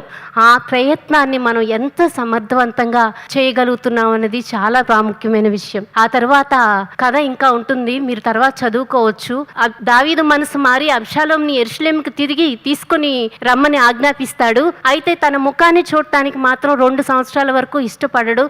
ఆ ప్రయత్నాన్ని మనం ఎంత సమర్థవంతంగా చేయగలుగుతున్నాం అనేది చాలా ప్రాముఖ్యమైన విషయం. ఆ తర్వాత కథ ఇంకా ఉంటుంది, మీరు తర్వాత చదువుకోవచ్చు. దావీదు మనసు మారి అబ్షాలోంని యెరూషలేముకి తిరిగి తీసుకుని రమ్మని ఆజ్ఞాపిస్తాడు. అయితే తన ముఖాన్ని చూడటానికి మాత్రం 2 సంవత్సరాల వరకు ఇష్టపడడు.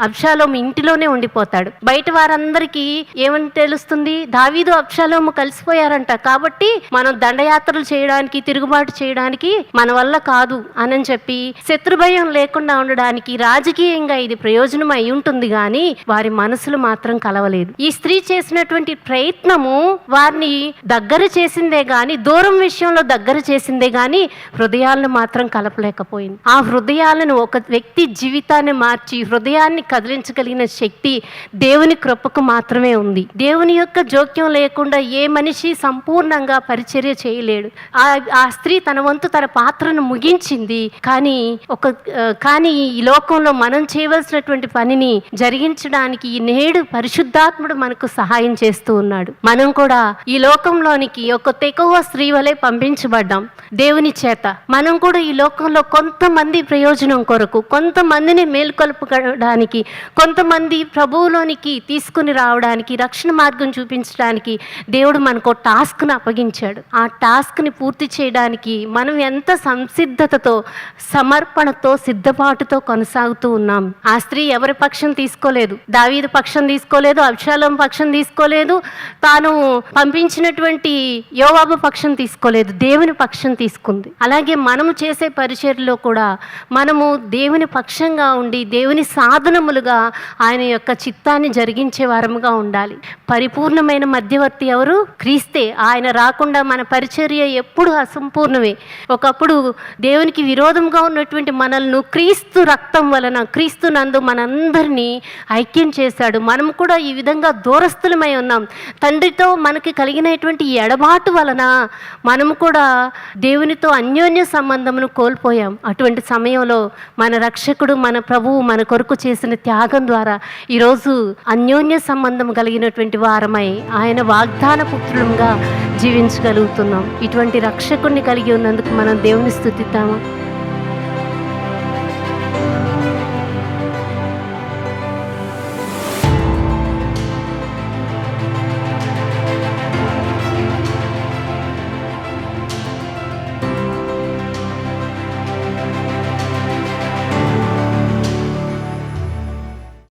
అబ్షాలోము ఇంటిలోనే ఉండిపోతాడు. బయట వారందరికీ ఏమని తెలుస్తుంది? దావీదు అబ్షాలోము కలిసిపోయారంట, కాబట్టి మనం దండయాత్రలు చేయడానికి, తిరుగుబాటు చేయడానికి మన వల్ల కాదు అని చెప్పి శత్రుభయం లేకుండా ఉండడానికి రాజకీయంగా ఇది ప్రయోజనం అయి ఉంటుంది, కానీ వారి మనసులు మాత్రం కలవలేదు. ఈ స్త్రీ చేసినటువంటి ప్రయత్నము వారిని దగ్గర చేసిందే గాని, దూరం విషయంలో దగ్గర చేసిందే గాని హృదయాలను మాత్రం కలపలేకపోయింది. ఆ హృదయాలను, ఒక వ్యక్తి జీవితాన్ని మార్చి హృదయాన్ని కదిలించగలిగిన శక్తి దేవుని కృపకు మాత్రమే ఉంది. దేవుని యొక్క జోక్యం లేకుండా ఏ మనిషి సంపూర్ణంగా పరిచర్య చేయలేడు. ఆ స్త్రీ తన వంతు తన పాత్రను ముగించింది. కానీ ఈ లోకంలో మనం చేయవలసినటువంటి పనిని జరిగించడానికి నేడు పరిశుద్ధాత్ముడు మనకు సహాయం చేస్తూ ఉన్నాడు. మనం కూడా ఈ లోకంలోనికి ఒక తెగువ స్త్రీ వలె పంపించబడ్డాం దేవుని చేత. మనం కూడా ఈ లోకంలో కొంతమంది ప్రయోజనం కొరకు, కొంతమందిని మేల్కొల్పడానికి, కొంతమంది ప్రభువులోనికి తీసుకుని రావడానికి, రక్షణ మార్గం చూపించడానికి దేవుడు మనకు టాస్క్ను అప్పగించాడు. ఆ టాస్క్ని పూర్తి చేయడానికి మనం ఎంత సంసిద్ధతతో, సమర్పణతో, సిద్ధపాటుతో కొనసాగుతూ ఉన్నాం. ఆ స్త్రీ ఎవరి పక్షం తీసుకోలేదు, దావీదు పక్షం తీసుకోలేదు, అబ్షాలోము పక్షం తీసుకోలేదు, తాను పంపించినటువంటి యోవాబు పక్షం తీసుకోలేదు, దేవుని పక్షం తీసుకుంది. అలాగే మనము చేసే పరిచర్యలో కూడా మనము దేవుని పక్షంగా ఉండి దేవుని సాధనములుగా ఆయన యొక్క చిత్తాన్ని జరిగించే వారముగా ఉండాలి. పరిపూర్ణమైన మధ్యవర్తి ఎవరు? క్రీస్తే. ఆయన రాకుండా మన పరిచర్య ఎప్పుడు అసంపూర్ణమే. ఒకప్పుడు దేవునికి విరోధంగా ఉన్నటువంటి మనల్ని క్రీస్తు రక్తం వలన, క్రీస్తు నందు మనందరినీ ఐక్యం చేశాడు. మనం కూడా ఈ విధంగా దూరస్థులమై ఉన్నాం. తండ్రితో మనకి కలిగినటువంటి ఎడబాటు వలన మనము కూడా దేవునితో అన్యోన్య సంబంధమును కోల్పోయాం. అటువంటి సమయంలో మన రక్షకుడు, మన ప్రభువు మన కొరకు చేసిన త్యాగం ద్వారా ఈరోజు అన్యోన్య సంబంధం కలిగినటువంటి వారమై ఆయన వాగ్దాన పుత్రులుగా జీవించగలుగుతున్నాం. ఇటువంటి రక్షకుడిని కలిగి ఉన్నందుకు మనం దేవుని స్తుతిద్దామా?